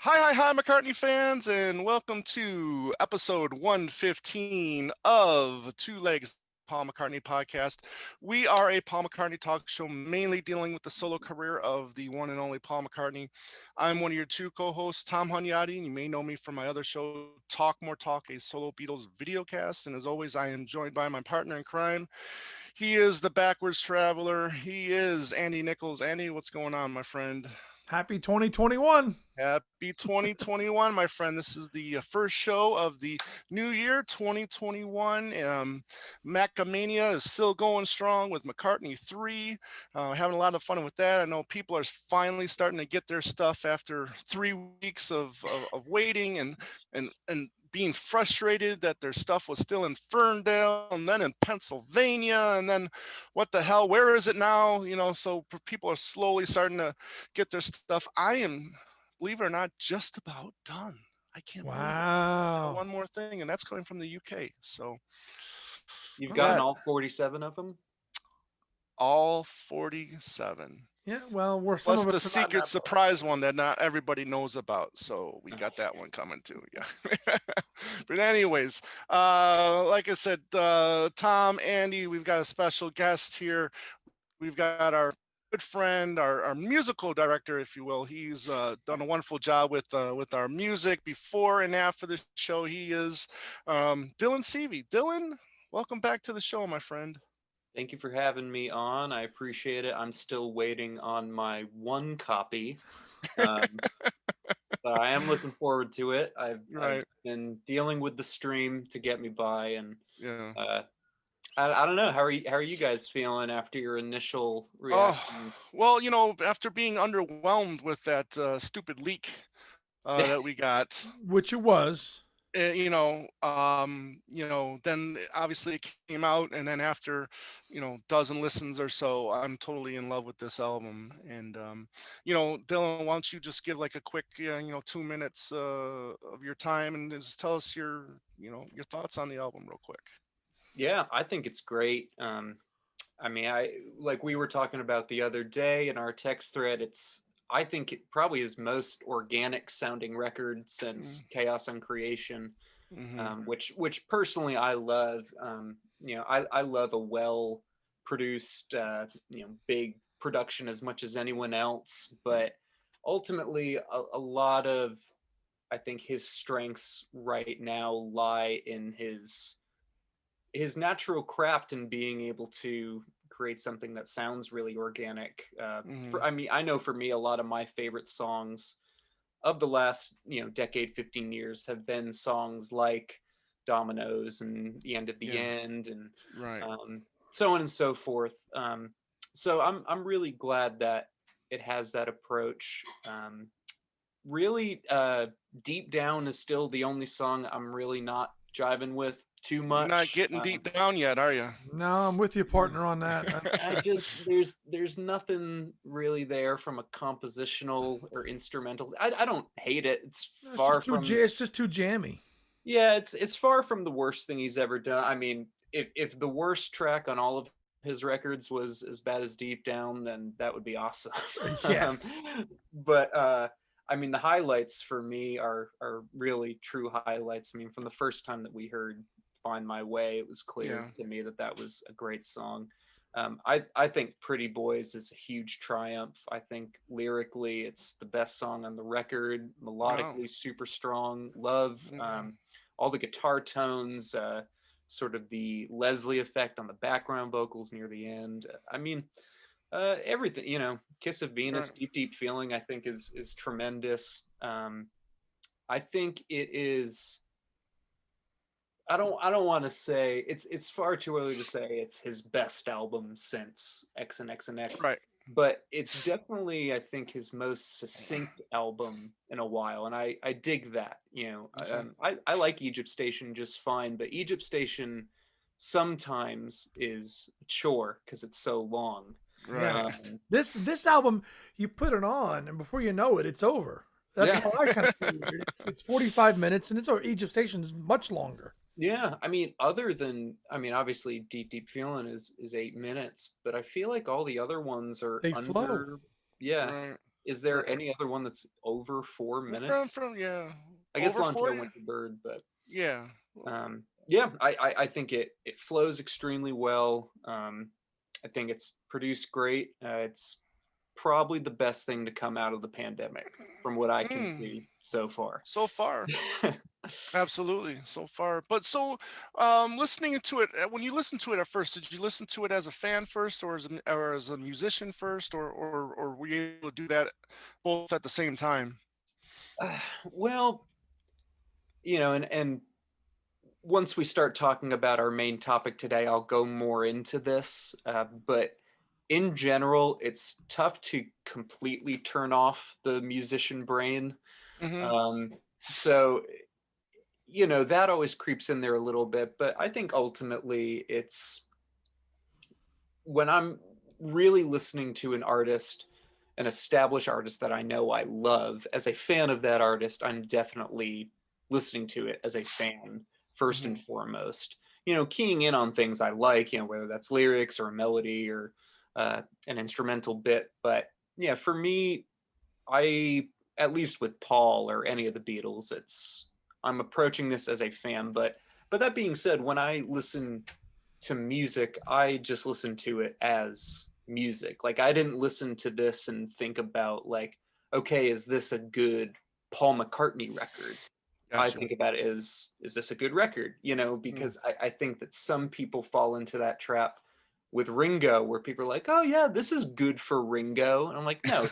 Hi, McCartney fans, and welcome to episode 115 of Two Legs Paul McCartney podcast. We are a Paul McCartney talk show mainly dealing with the solo career of the one and only Paul McCartney. I'm one of your two co-hosts, Tom Hunyadi, and you may know me from my other show, Talk More Talk, a solo Beatles videocast. And as always, I am joined by my partner in crime. He is the backwards traveler. He is Andy Nichols. Andy, what's going on, my friend? Happy 2021. Happy 2021, my friend. This is the first show of the new year, 2021. Macca Mania is still going strong with McCartney 3. Having a lot of fun with that. I know people are finally starting to get their stuff after 3 weeks of waiting and being frustrated that their stuff was still in Ferndale and then in Pennsylvania. And then what the hell, where is it now? So people are slowly starting to get their stuff. I am, believe it or not, just about done. I can't believe it. Wow. One more thing, and that's coming from the UK. So You've Well, gotten that all 47 of them? all 47. yeah, well, we're some Plus of the us are not in secret that boat. surprise one that not everybody knows about. So we got that one coming too. Yeah. But anyways, like I said, Tom, Andy, we've got a special guest here. We've got our good friend, our musical director, if you will. He's done a wonderful job with our music before and after the show. He is Dylan Sevey. Dylan, welcome back to the show, my friend. Thank you for having me on. I appreciate it. I'm still waiting on my one copy. Um, but I am looking forward to it. I've Right. been dealing with the stream to get me by, and Yeah. I don't know. How are you guys feeling after your initial Oh, reaction? well, after being underwhelmed with that stupid leak that we got, Which it was. then obviously it came out, and then after, dozen listens or so, I'm totally in love with this album. And Dylan, why don't you just give like a quick, 2 minutes of your time and just tell us your thoughts on the album real quick. Yeah, I think it's great. I mean, I like we were talking about the other day in our text thread. I think it probably his most organic sounding record since Chaos and Creation, Mm-hmm. which personally I love. I love a well produced, big production as much as anyone else. But ultimately, a lot of I think his strengths right now lie in his natural craft and being able to create something that sounds really organic. Mm-hmm. I know for me, a lot of my favorite songs of the last decade, 15 years have been songs like Dominoes and The End of the Yeah. End and Right. so on and so forth. So I'm really glad that it has that approach. Really, Deep Down is still the only song I'm really not jiving with too You're not much. getting deep down yet, are you? No, I'm with you, partner, on that. I just there's nothing really there from a compositional or instrumental. I don't hate it. It's It's far just from it's just too jammy. yeah. It's far from the worst thing he's ever done. I mean, if the worst track on all of his records was as bad as Deep Down, then that would be awesome. Yeah. um, but I mean, the highlights for me are really true highlights. I mean, from the first time that we heard "Find My Way," it was clear Yeah. to me that that was a great song. I think "Pretty Boys" is a huge triumph. I think lyrically, it's the best song on the record. Wow. Melodically, super strong. Love all the guitar tones. Sort of the Leslie effect on the background vocals near the end. I mean, everything, Kiss of Venus, Right. Deep Feeling, I think is tremendous. I think it is. I don't want to say it's far too early to say it's his best album since X and X and X, Right. but it's definitely I think his most succinct album in a while, and I dig that. Okay. I like Egypt Station just fine, but Egypt Station sometimes is a chore because it's so long. Yeah. Right. Um, This album, you put it on, and before you know it, it's over. That's yeah, how I kind of feel. It's 45 minutes, and it's over. Egypt Station is much longer. yeah. I mean, obviously, Deep Feeling is 8 minutes, but I feel like all the other ones are They flow. under. Yeah, Right. Is there Right. any other one that's over 4 minutes? From yeah, I guess over Lawn Tail 40. went to Bird, but Yeah. yeah, I think it flows extremely well. I think it's produced great. It's probably the best thing to come out of the pandemic, from what I can Mm, see so far. so far. Absolutely, so far. But so, listening to it, when you listened to it at first, did you listen to it as a fan first, or or as a musician first, or were you able to do that both at the same time? Well, and once we start talking about our main topic today, I'll go more into this. But in general, it's tough to completely turn off the musician brain. Mm-hmm. Um, so, that always creeps in there a little bit. But I think ultimately it's when I'm really listening to an artist, an established artist that I know I love, as a fan of that artist, I'm definitely listening to it as a fan first Mm-hmm. and foremost. Keying in on things I like, whether that's lyrics or a melody or an instrumental bit. But yeah, for me, I, at least with Paul or any of the Beatles, I'm approaching this as a fan. But that being said, when I listen to music, I just listen to it as music. Like I didn't listen to this and think about like, okay, is this a good Paul McCartney record? I Gotcha. think about it as, is this a good record? Mm. Because I think that some people fall into that trap with Ringo, where people are like, oh yeah, this is good for Ringo. And I'm like, no,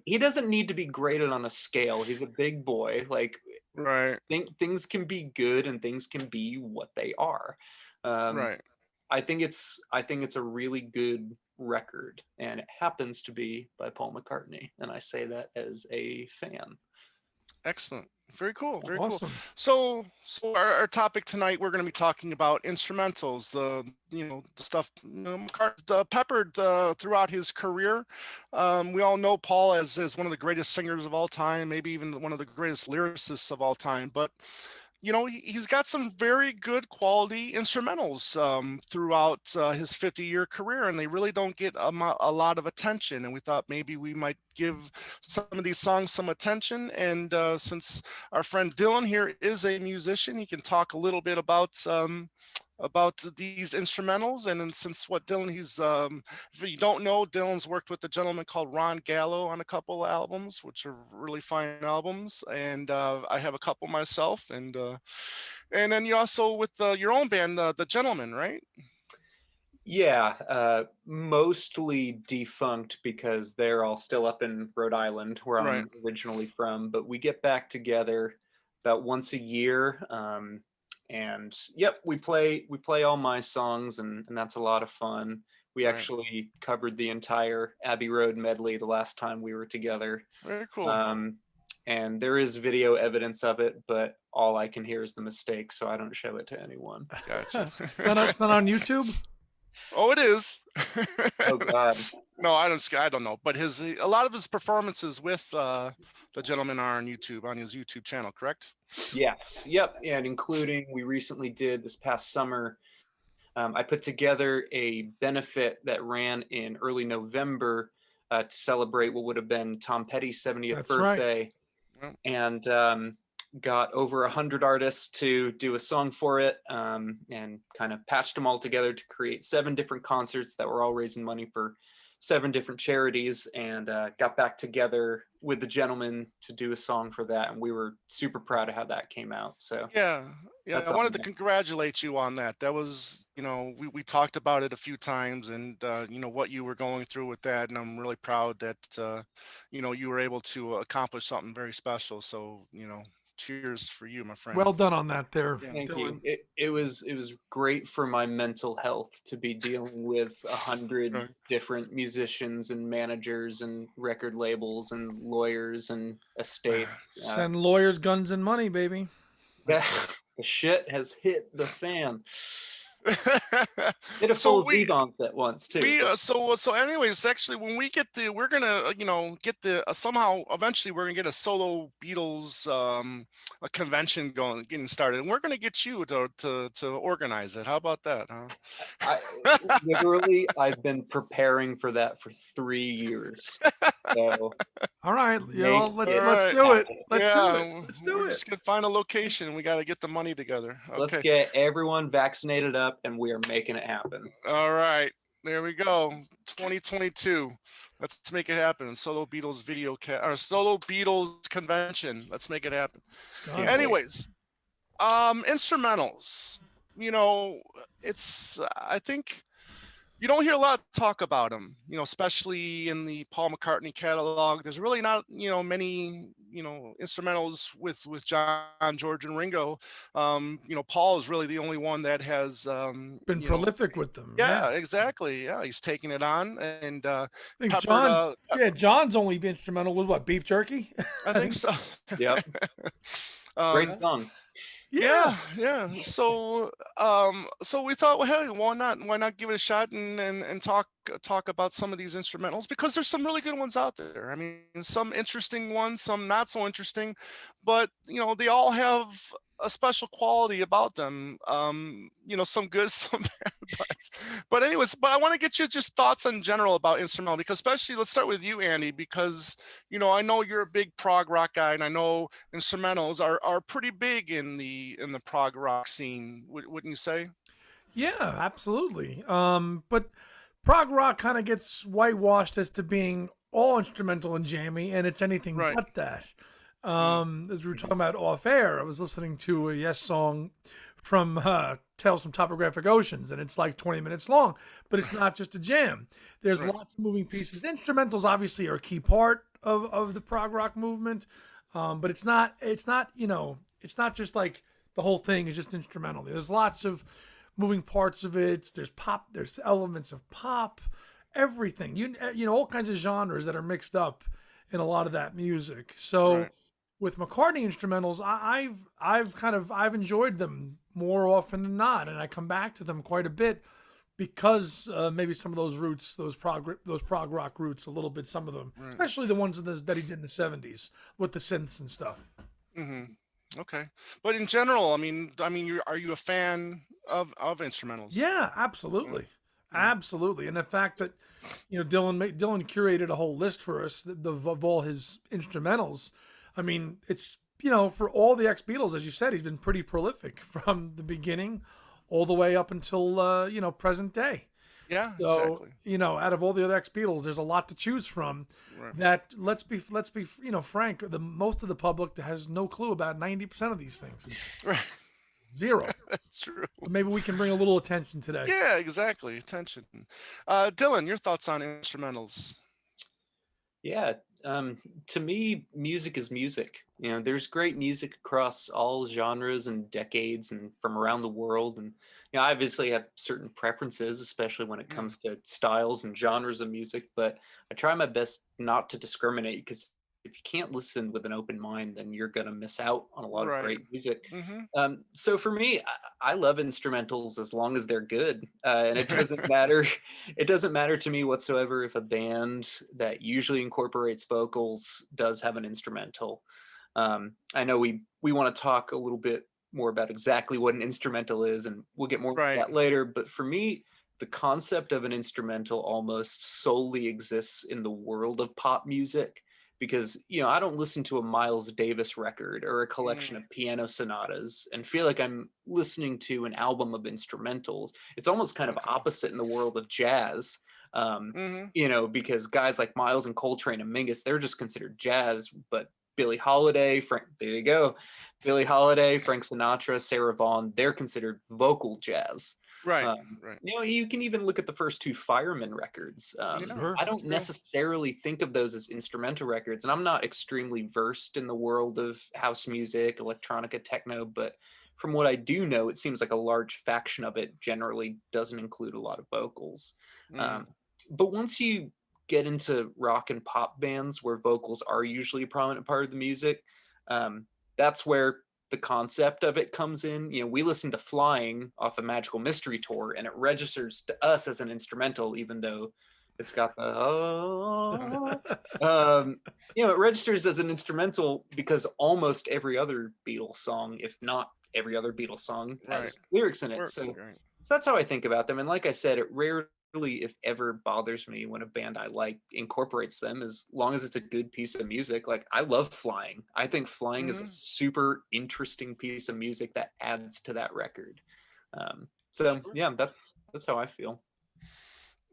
he doesn't need to be graded on a scale. He's a big boy. Like Right. things can be good and things can be what they are. Um, Right. I think it's a really good record, and it happens to be by Paul McCartney, and I say that as a fan. Excellent. Very cool. Very cool. Awesome. So our topic tonight, we're going to be talking about instrumentals. The stuff McCartney peppered throughout his career. We all know Paul as one of the greatest singers of all time, maybe even one of the greatest lyricists of all time. But he's got some very good quality instrumentals throughout his 50-year career, and they really don't get a lot of attention. And we thought maybe we might give some of these songs some attention. And since our friend Dylan here is a musician, he can talk a little bit about these instrumentals. And then since what Dylan, if you don't know, Dylan's worked with a gentleman called Ron Gallo on a couple albums, which are really fine albums. And I have a couple myself. And then you also with your own band, The Gentleman, right? Yeah, mostly defunct because they're all still up in Rhode Island, where Right. I'm originally from. But we get back together about once a year, and yep, we play all my songs, and that's a lot of fun. We Right. actually covered the entire Abbey Road medley the last time we were together. Very cool. Um, and there is video evidence of it, but all I can hear is the mistake, so I don't show it to anyone. Gotcha. It's not on YouTube. Oh, it is. Oh God. No, I don't know, but a lot of his performances with The Gentleman are on YouTube, on his YouTube channel, correct? Yes. Yep. And including, we recently did this past summer, I put together a benefit that ran in early November to celebrate what would have been Tom Petty's 70th That's right. birthday, Well, and got over 100 artists to do a song for it, and kind of patched them all together to create 7 different concerts that were all raising money for 7 different charities, and got back together with the gentleman to do a song for that, and we were super proud of how that came out. So yeah, yeah. that's I wanted something to that, congratulate you on that. That was, we talked about it a few times, and what you were going through with that, and I'm really proud that you were able to accomplish something very special. So, cheers for you, my friend. Well done on that, there, Yeah. thank you. Dylan. It was great for my mental health to be dealing with 100 Right. different musicians and managers and record labels and lawyers and estates. Send lawyers, guns, and money, baby. The shit has hit the fan. Did a full so of Vivants at once too. we so anyways, actually, when we get the, we're gonna get the somehow eventually we're gonna get a solo Beatles a convention going, getting started, and we're gonna get you to organize it. How about that, I literally I've been preparing for that for 3 years. So All right, make All let's it right. do it. happen. Let's do it. Yeah, Let's do we're it. just gonna find a location. We got to get the money together. Let's Okay. get everyone vaccinated up and we are making it happen. All right. There we go. 2022. Let's make it happen. Solo Beatles video or Solo Beatles convention. Let's make it happen. Done. Can't wait. Anyways, instrumentals. You know, it's I think you don't hear a lot of talk about them, especially in the Paul McCartney catalog. There's really not, many, instrumentals with John, George, and Ringo. Paul is really the only one that has, Been prolific with them. yeah, exactly. Yeah, he's taking it on, and I think peppered. John's only instrumental was what, beef jerky? I think so. Yep. Great song. Yeah. So we thought, well, hey, why not give it a shot and talk about some of these instrumentals, because there's some really good ones out there. I mean, some interesting ones, some not so interesting, but they all have a special quality about them. Some good, some bad. But anyways, I want to get you just thoughts in general about instrumental, because especially, let's start with you, Andy, because I know you're a big prog rock guy, and I know instrumentals are pretty big in the prog rock scene. Wouldn't you say? Yeah, absolutely. But prog rock kind of gets whitewashed as to being all instrumental and jammy, and it's anything Right. but that. As we were talking about off air, I was listening to a Yes song from Tales from Topographic Oceans, and it's like 20 minutes long, but it's not just a jam. There's Right. lots of moving pieces. Instrumentals obviously are a key part of the prog rock movement, but it's not it's not just like the whole thing is just instrumental. There's lots of moving parts of it. There's pop. There's elements of pop. Everything. All kinds of genres that are mixed up in a lot of that music. So Right. with McCartney instrumentals, I've enjoyed them more often than not, and I come back to them quite a bit because maybe some of those roots, those prog rock roots, a little bit. Some of them, Right. especially the ones that he did in the '70s with the synths and stuff. Mm-hmm. Okay, but in general, are you a fan of instrumentals? Yeah, absolutely, Mm. absolutely. And the fact that Dylan curated a whole list for us of all his instrumentals. I mean, it's for all the ex-Beatles, as you said, he's been pretty prolific from the beginning all the way up until present day. Yeah, So exactly. out of all the other ex-Beatles, there's a lot to choose from. Right. That let's be frank, the most of the public has no clue about 90% of these things. Right. Zero. That's true. But maybe we can bring a little attention today. Yeah, exactly. Attention. Dylan, your thoughts on instrumentals? Yeah, to me, music is music. There's great music across all genres and decades and from around the world. And I obviously have certain preferences, especially when it comes to styles and genres of music. But I try my best not to discriminate, because if you can't listen with an open mind, then you're gonna miss out on a lot of Right. great music. Mm-hmm. So for me, I love instrumentals as long as they're good, and it doesn't matter. It doesn't matter to me whatsoever if a band that usually incorporates vocals does have an instrumental. I know we want to talk a little bit more about exactly what an instrumental is, and we'll get more into Right. that later. But for me, the concept of an instrumental almost solely exists in the world of pop music, because I don't listen to a Miles Davis record or a collection of piano sonatas and feel like I'm listening to an album of instrumentals. It's almost kind of opposite in the world of jazz. Because guys like Miles and Coltrane and Mingus, they're just considered jazz. But Billie Holiday, there you go, Billie Holiday, Frank Sinatra, Sarah Vaughan, they're considered vocal jazz. Right. Right. You can even look at the first two Fireman records. Sure. I don't necessarily think of those as instrumental records, and I'm not extremely versed in the world of house music, electronica, techno, but from what I do know, it seems like a large faction of it generally doesn't include a lot of vocals. But once you get into rock and pop bands where vocals are usually a prominent part of the music, that's where the concept of it comes in. You know, we listen to Flying off a Magical Mystery Tour, and it registers to us as an instrumental, even though it's got the you know, it registers as an instrumental because almost every other Beatles song, if not every other Beatles song, has lyrics in it. So that's how I think about them. And like I said, it rarely, if ever, bothers me when a band I like incorporates them, as long as it's a good piece of music. Like, I love Flying. I think Flying is a super interesting piece of music that adds to that record. So yeah, that's how I feel.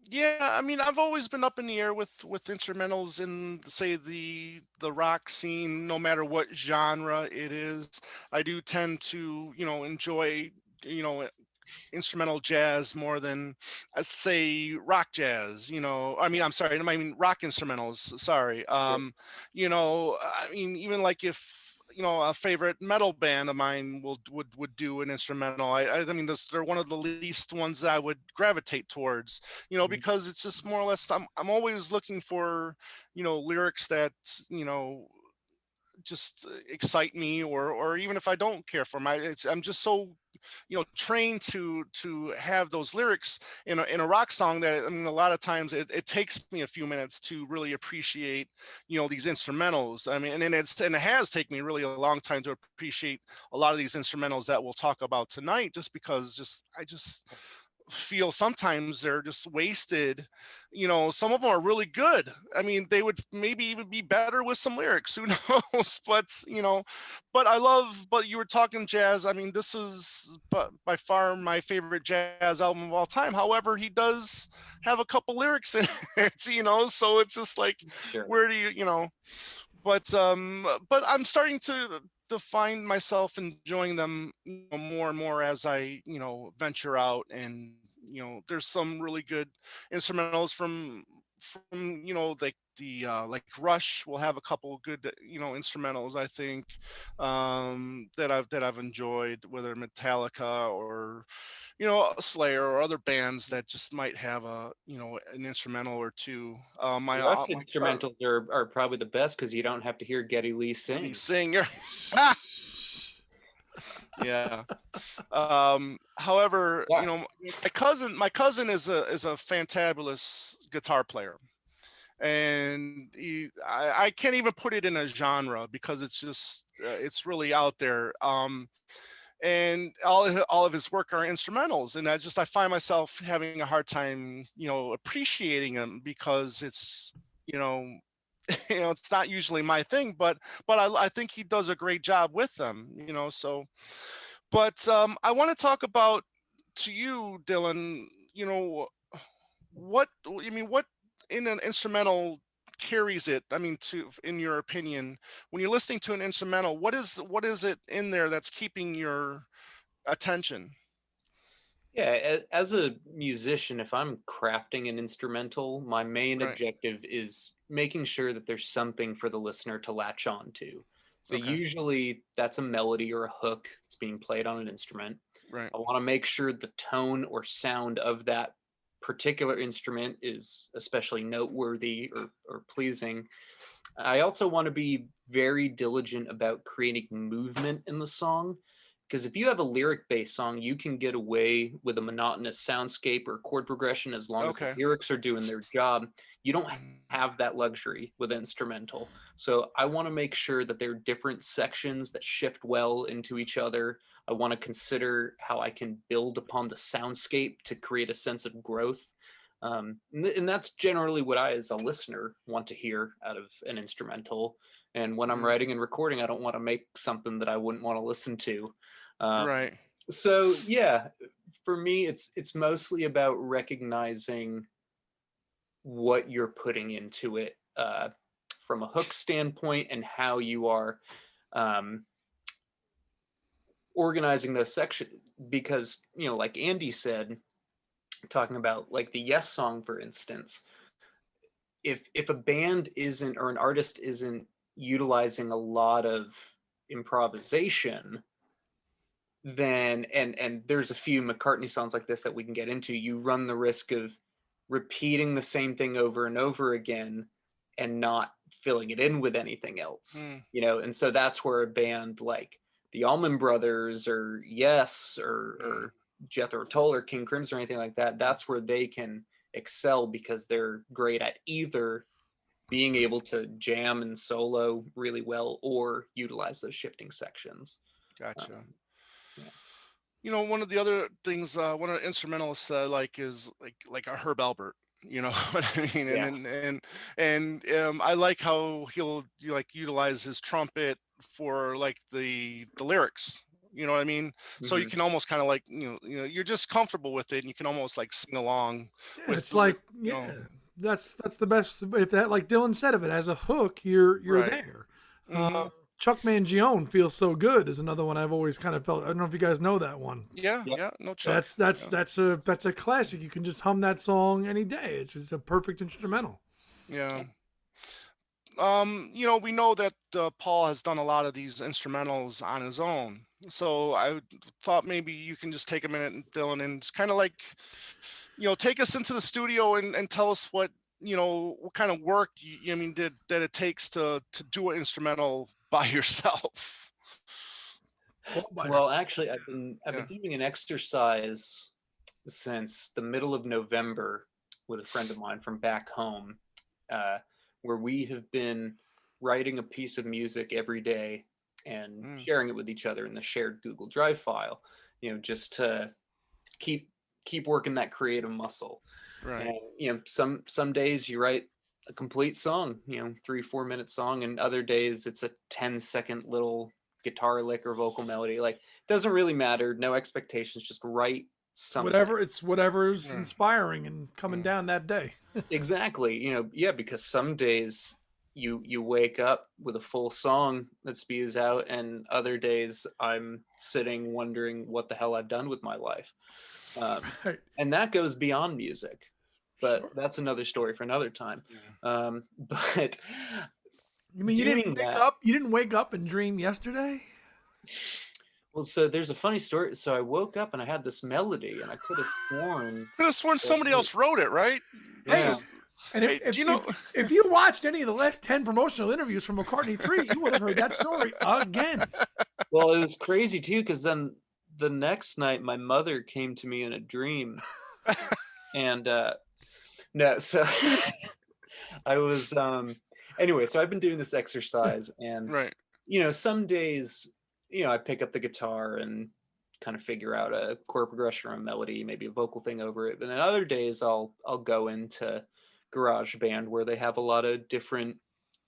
Yeah, I mean, I've always been up in the air with instrumentals in, say, the rock scene, no matter what genre it is. I do tend to, enjoy, you know, instrumental jazz more than, say, rock jazz. I mean, I'm sorry, I mean rock instrumentals. Sorry. I mean, even like if a favorite metal band of mine would do an instrumental. I mean, they're one of the least ones that I would gravitate towards. Because it's just more or less I'm always looking for lyrics that just excite me, or even if I don't care for them, I'm just so trained to have those lyrics in a rock song that, I mean, a lot of times it takes me a few minutes to really appreciate these instrumentals. I mean, and it has taken me really a long time to appreciate a lot of these instrumentals that we'll talk about tonight, just because I just feel sometimes they're just wasted. Some of them are really good. I mean, they would maybe even be better with some lyrics, who knows. But you were talking jazz. I mean, this is by far my favorite jazz album of all time. However, he does have a couple lyrics in it, so it's just like, where do but I'm starting to find myself enjoying them more and more as I venture out. And there's some really good instrumentals from like like Rush will have a couple good instrumentals, I think, that I've enjoyed, whether Metallica or Slayer or other bands that just might have an instrumental or two. Rock instrumentals are probably the best because you don't have to hear Geddy Lee sing. Singer. Yeah. However, my cousin is a fantabulous guitar player, and I can't even put it in a genre because it's just it's really out there. And all of his work are instrumentals, and I find myself having a hard time appreciating them, because it's it's not usually my thing, but I think he does a great job with them. So, but I want to talk about, to you, Dylan, what in an instrumental carries it? I mean, in your opinion, when you're listening to an instrumental, what is it in there that's keeping your attention? Yeah, as a musician, if I'm crafting an instrumental, my main objective is making sure that there's something for the listener to latch on to. So usually that's a melody or a hook that's being played on an instrument. Right. I want to make sure the tone or sound of that particular instrument is especially noteworthy or pleasing. I also want to be very diligent about creating movement in the song, because if you have a lyric-based song, you can get away with a monotonous soundscape or chord progression as long as the lyrics are doing their job. You don't have that luxury with instrumental. So I want to make sure that there are different sections that shift well into each other. I want to consider how I can build upon the soundscape to create a sense of growth. And that's generally what I, as a listener, want to hear out of an instrumental. And when I'm writing and recording, I don't want to make something that I wouldn't want to listen to. So yeah, for me, it's mostly about recognizing what you're putting into it from a hook standpoint, and how you are organizing those sections. Because, like Andy said, talking about like the Yes song, for instance, if a band isn't, or an artist isn't, utilizing a lot of improvisation, then and there's a few McCartney songs like this that we can get into, you run the risk of repeating the same thing over and over again and not filling it in with anything else. And so that's where a band like the Allman Brothers or Yes or Jethro Tull or King Crimson or anything like that, that's where they can excel because they're great at either being able to jam and solo really well or utilize those shifting sections. Gotcha. Yeah. You know, one of the other things one of the instrumentalists said is like a Herb Albert. You know what I mean? Yeah. And I like how he'll like utilize his trumpet for like the lyrics. You know what I mean? So you Mhm. can almost kind of like you're just comfortable with it, and you can almost like sing along Yeah, with it's like you know that's the best. If that, like Dylan said, if it has a hook, you're right. there. Hmm. Chuck Mangione feels so good is another one I've always kind of felt. I don't know if you guys know that one. Yeah, Yep. yeah. No Chuck. That's a classic. You can just hum that song any day. It's a perfect instrumental. Yeah. We know that Paul has done a lot of these instrumentals on his own. So thought maybe you can just take a minute, Dylan, and just kind of like, take us into the studio and tell us what kind of work that it takes to do an instrumental by yourself. Well, actually, I've been Yeah. doing an exercise since the middle of November with a friend of mine from back home, uh, where we have been writing a piece of music every day and Mm, sharing it with each other in the shared Google Drive file. Just to keep working that creative muscle. right. And some days you write a complete song, 3-4 minute song, and other days it's a 10-second little guitar lick or vocal melody. Like, doesn't really matter. No expectations. Just write something. Whatever's Yeah. inspiring and coming Mm, down that day. Exactly. Yeah, because some days you wake up with a full song that spews out, and other days I'm sitting wondering what the hell I've done with my life. Right. And that goes beyond music, but Sure. that's another story for another time. yeah. But You mean doing that, you didn't wake up and dream yesterday? well, so there's a funny story. So I woke up and I had this melody, and I could have sworn Could have sworn that, somebody else wrote it, right? This Hey, yeah. is. and Hey, do you know? if you watched any of the last 10 promotional interviews from McCartney 3, you would have heard that story again. Well, it was crazy too, because then the next night my mother came to me in a dream, and no, so I was anyway. So I've been doing this exercise, and Right. some days, I pick up the guitar and kind of figure out a chord progression or a melody, maybe a vocal thing over it. But then other days I'll go into GarageBand where they have a lot of different,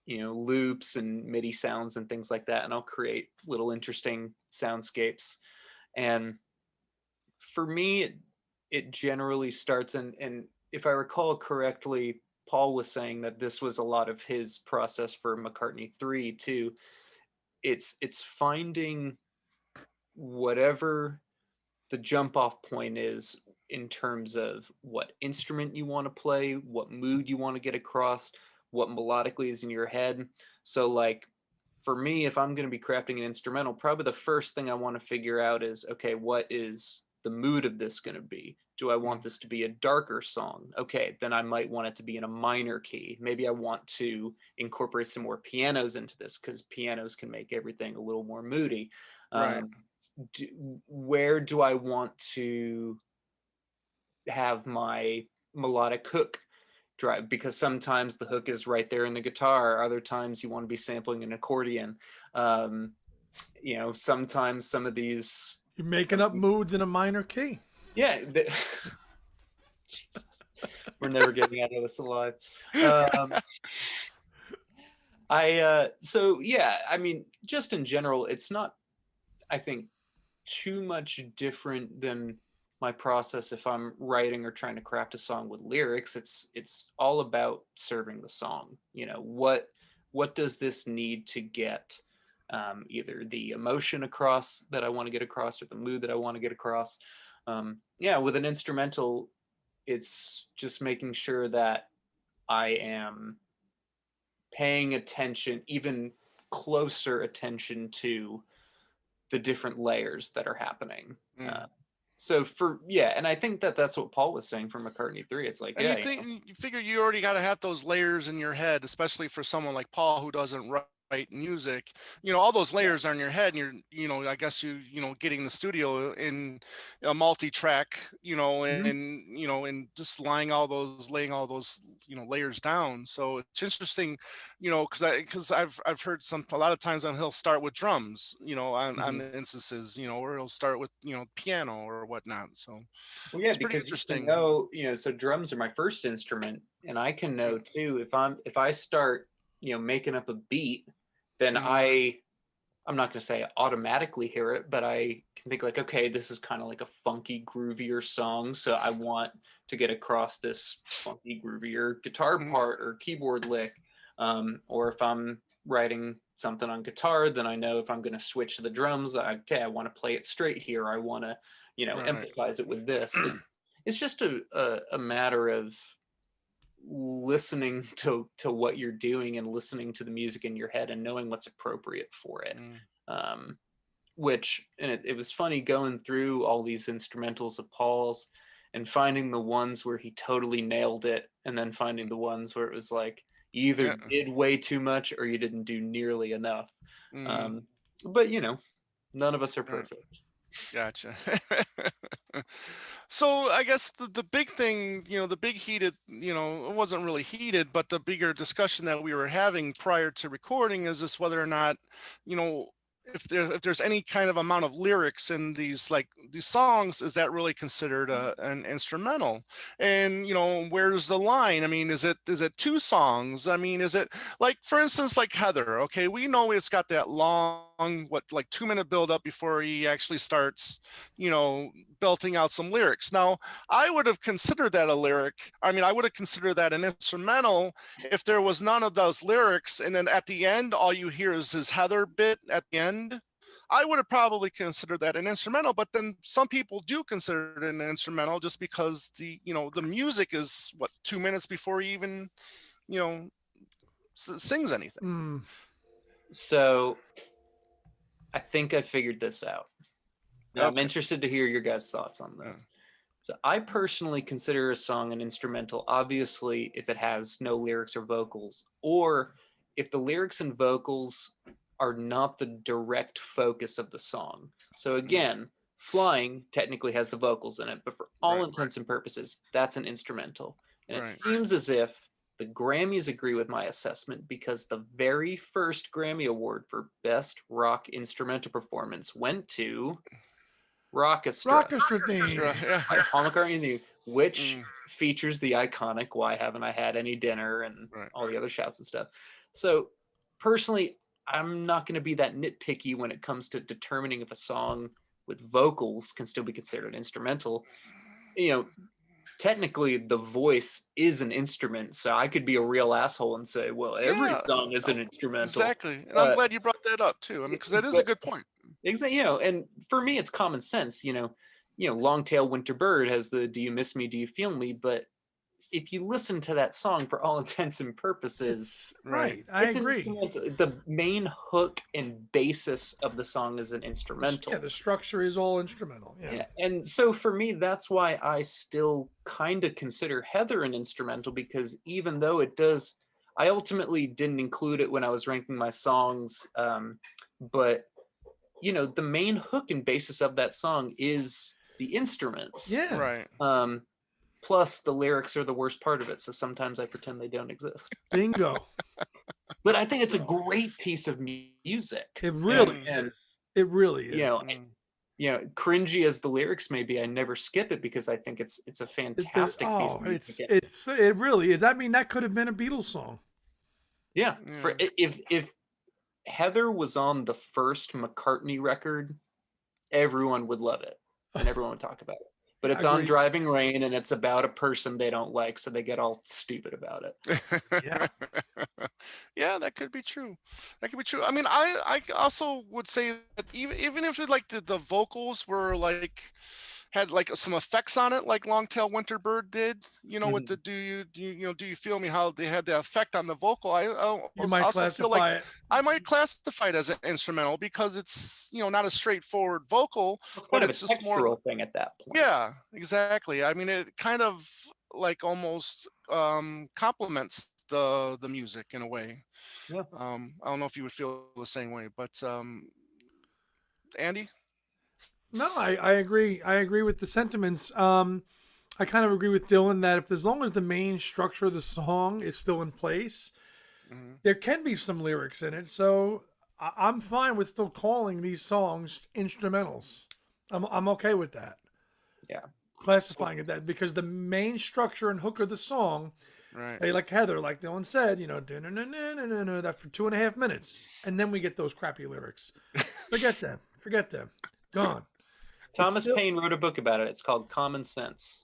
loops and MIDI sounds and things like that, and I'll create little interesting soundscapes. And for me, it generally starts, and if I recall correctly, Paul was saying that this was a lot of his process for McCartney 3 too. It's finding whatever the jump off point is in terms of what instrument you want to play, what mood you want to get across, what melodically is in your head. So, like, for me, if I'm going to be crafting an instrumental, probably the first thing I want to figure out is, okay, what is the mood of this going to be? Do I want Mm, this to be a darker song? Okay, then I might want it to be in a minor key. Maybe I want to incorporate some more pianos into this because pianos can make everything a little more moody. right. Um, where do I want to have my melodic hook drive? Because sometimes the hook is right there in the guitar. Other times you want to be sampling an accordion. Um, sometimes some of these, You're making up moods in a minor key. yeah, Jesus, we're never getting out of this alive. Um, so yeah, I mean, just in general, it's not, I think, too much different than my process if I'm writing or trying to craft a song with lyrics. It's all about serving the song. What does this need to get? Either the emotion across that I want to get across or the mood that I want to get across. Yeah, with an instrumental, it's just making sure that I am paying attention, even closer attention to the different layers that are happening. Mm. So and I think that that's what Paul was saying for McCartney 3. It's like, And yeah, you figure you already got to have those layers in your head, especially for someone like Paul who doesn't write write music, all those layers are in your head, and I guess getting the studio in a multi-track, Mhm. and just laying all those, layers down. So it's interesting, because I've heard a lot of times on he'll start with drums, on Mhm. instances, or he'll start with, piano or whatnot. So Well, yeah, it's pretty because you can interesting. know, so drums are my first instrument, and I can know too if I start, making up a beat, then Mm-hmm. I'm not going to say I automatically hear it, but I can think like, okay, this is kind of like a funky, groovier song, so I want to get across this funky, groovier guitar Mm-hmm. part or keyboard lick. Or if I'm writing something on guitar, then I know if I'm going to switch to the drums, okay, I want to play it straight here. I want to, Right. emphasize it with this. It's just a matter of listening to what you're doing and listening to the music in your head and knowing what's appropriate for it. Mm. um which, and it was funny going through all these instrumentals of Paul's and finding the ones where he totally nailed it, and then finding the ones where it was like you either Yeah. did way too much or you didn't do nearly enough. Mm. um but none of us are Right. perfect. Gotcha. So I guess the big thing, the big heated, it wasn't really heated, but the bigger discussion that we were having prior to recording is just whether or not, you know, if there's any kind of amount of lyrics in these songs, is that really considered an instrumental? And where's the line? I mean, is it two songs? I mean, is it like, for instance, like Heather? Okay, we know it's got that long, what, like 2 minute build up before he actually starts, you know, belting out some lyrics. Now, I would have considered that a lyric. I mean, I would have considered that an instrumental if there was none of those lyrics, and then at the end, all you hear is his Heather bit at the end. I would have probably considered that an instrumental, but then some people do consider it an instrumental just because the music is what, 2 minutes before he even you know sings anything. Mm. So I think I figured this out. Now I'm Okay. interested to hear your guys' thoughts on Yeah. this. So I personally consider a song an instrumental, obviously, if it has no lyrics or vocals, or if the lyrics and vocals are not the direct focus of the song. So Mm. again, Flying technically has the vocals in it, but for all Right. intents and purposes, that's an instrumental. And it Right. seems as if the Grammys agree with my assessment because the very first Grammy Award for Best Rock Instrumental Performance went to Rockestra Rockestra theme. Yeah. by Paul McCartney, which Mm. features the iconic "Why Haven't I Had Any Dinner" and Right. all the other shouts and stuff. So personally, I'm not going to be that nitpicky when it comes to determining if a song with vocals can still be considered instrumental. You know, technically the voice is an instrument, so I could be a real asshole and say, well, every Yeah. song is an Oh, instrumental. exactly. And I'm But glad you brought that up too. I mean, because that is a but good point. exactly, and for me, it's common sense. Long tail winter bird has the "Do you miss me? Do you feel me?" But if you listen to that song, for all intents and purposes, It's Right. right. I it's an agree. instrumental. The main hook and basis of the song is an Yeah, instrumental. the structure is all instrumental. Yeah. Yeah, and so for me, that's why I still kind of consider Heather an instrumental, because even though it does, I ultimately didn't include it when I was ranking my songs, but the main hook and basis of that song is the instruments. Yeah. Right. Um, Plus, the lyrics are the worst part of it, so sometimes I pretend they don't exist. Bingo. But I think it's a great piece of music, It really Mm. and is. It really you is. know, Mm. cringy as the lyrics may be, I never skip it because I think it's a fantastic piece of music. It really is. I mean, that could have been a Beatles song. Yeah, Yeah. for if Heather was on the first McCartney record, everyone would love it and everyone would talk about it. But it's on Agreed. Driving Rain, and it's about a person they don't like, so they get all stupid about it. Yeah. Yeah, that could be true. That could be true. I mean, I also would say that even if the vocals were like had like some effects on it, like Longtail Winter Bird did, with the Mhm. do you feel me? How they had the effect on the vocal. I You might also feel like classify it. I might classify it as an instrumental because it's not a straightforward vocal, It's kind but of a it's just more. textural thing at that point. Yeah, exactly. I mean, it kind of like almost complements the music in a way. Yeah. I don't know if you would feel the same way, but Andy. No, I agree. I agree with the sentiments. I kind of agree with Dylan that if as long as the main structure of the song is still in place, Hmm. there can be some lyrics in it. So I'm fine with still calling these songs instrumentals. I'm okay with that. Yeah. So Classifying it that because the main structure and hook of the song, right. they like Heather, like Dylan said, that for 2.5 minutes, and then we get those crappy lyrics. Forget them. Forget them. Gone. It's Thomas still Paine wrote a book about it. It's called Common Sense.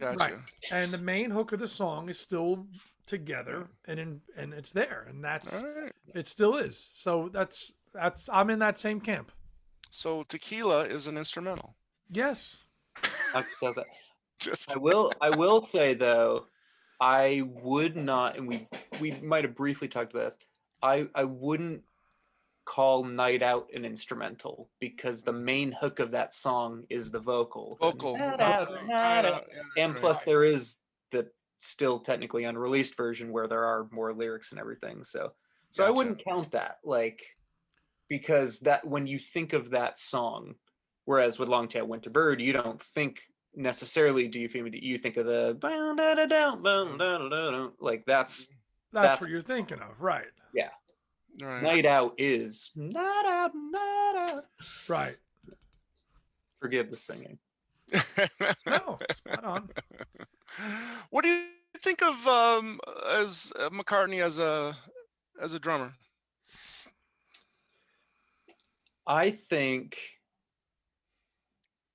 right, Gotcha. and the main hook of the song is still Yeah. together and it's there, and All that's right. it still is. So that's I'm in that same camp. So tequila is an instrumental. Yes. Does that. Just I will say though, I would not, and we might have briefly talked about this. I wouldn't call Night Out an instrumental because the main hook of that song is the vocal. vocal. Night Uh, out, night out. Yeah, And right. plus there is the still technically unreleased version where there are more lyrics and everything. So I Gotcha. wouldn't count that, like, because that when you think of that song, whereas with Long Tail Winter Bird, you don't think necessarily, do you feel me? You think of the like that's that's what you're thinking of, right? yeah. Right. Night Out is night out, night out. Right. Forgive the singing. No, spot on. What do you think of as McCartney as a drummer? I think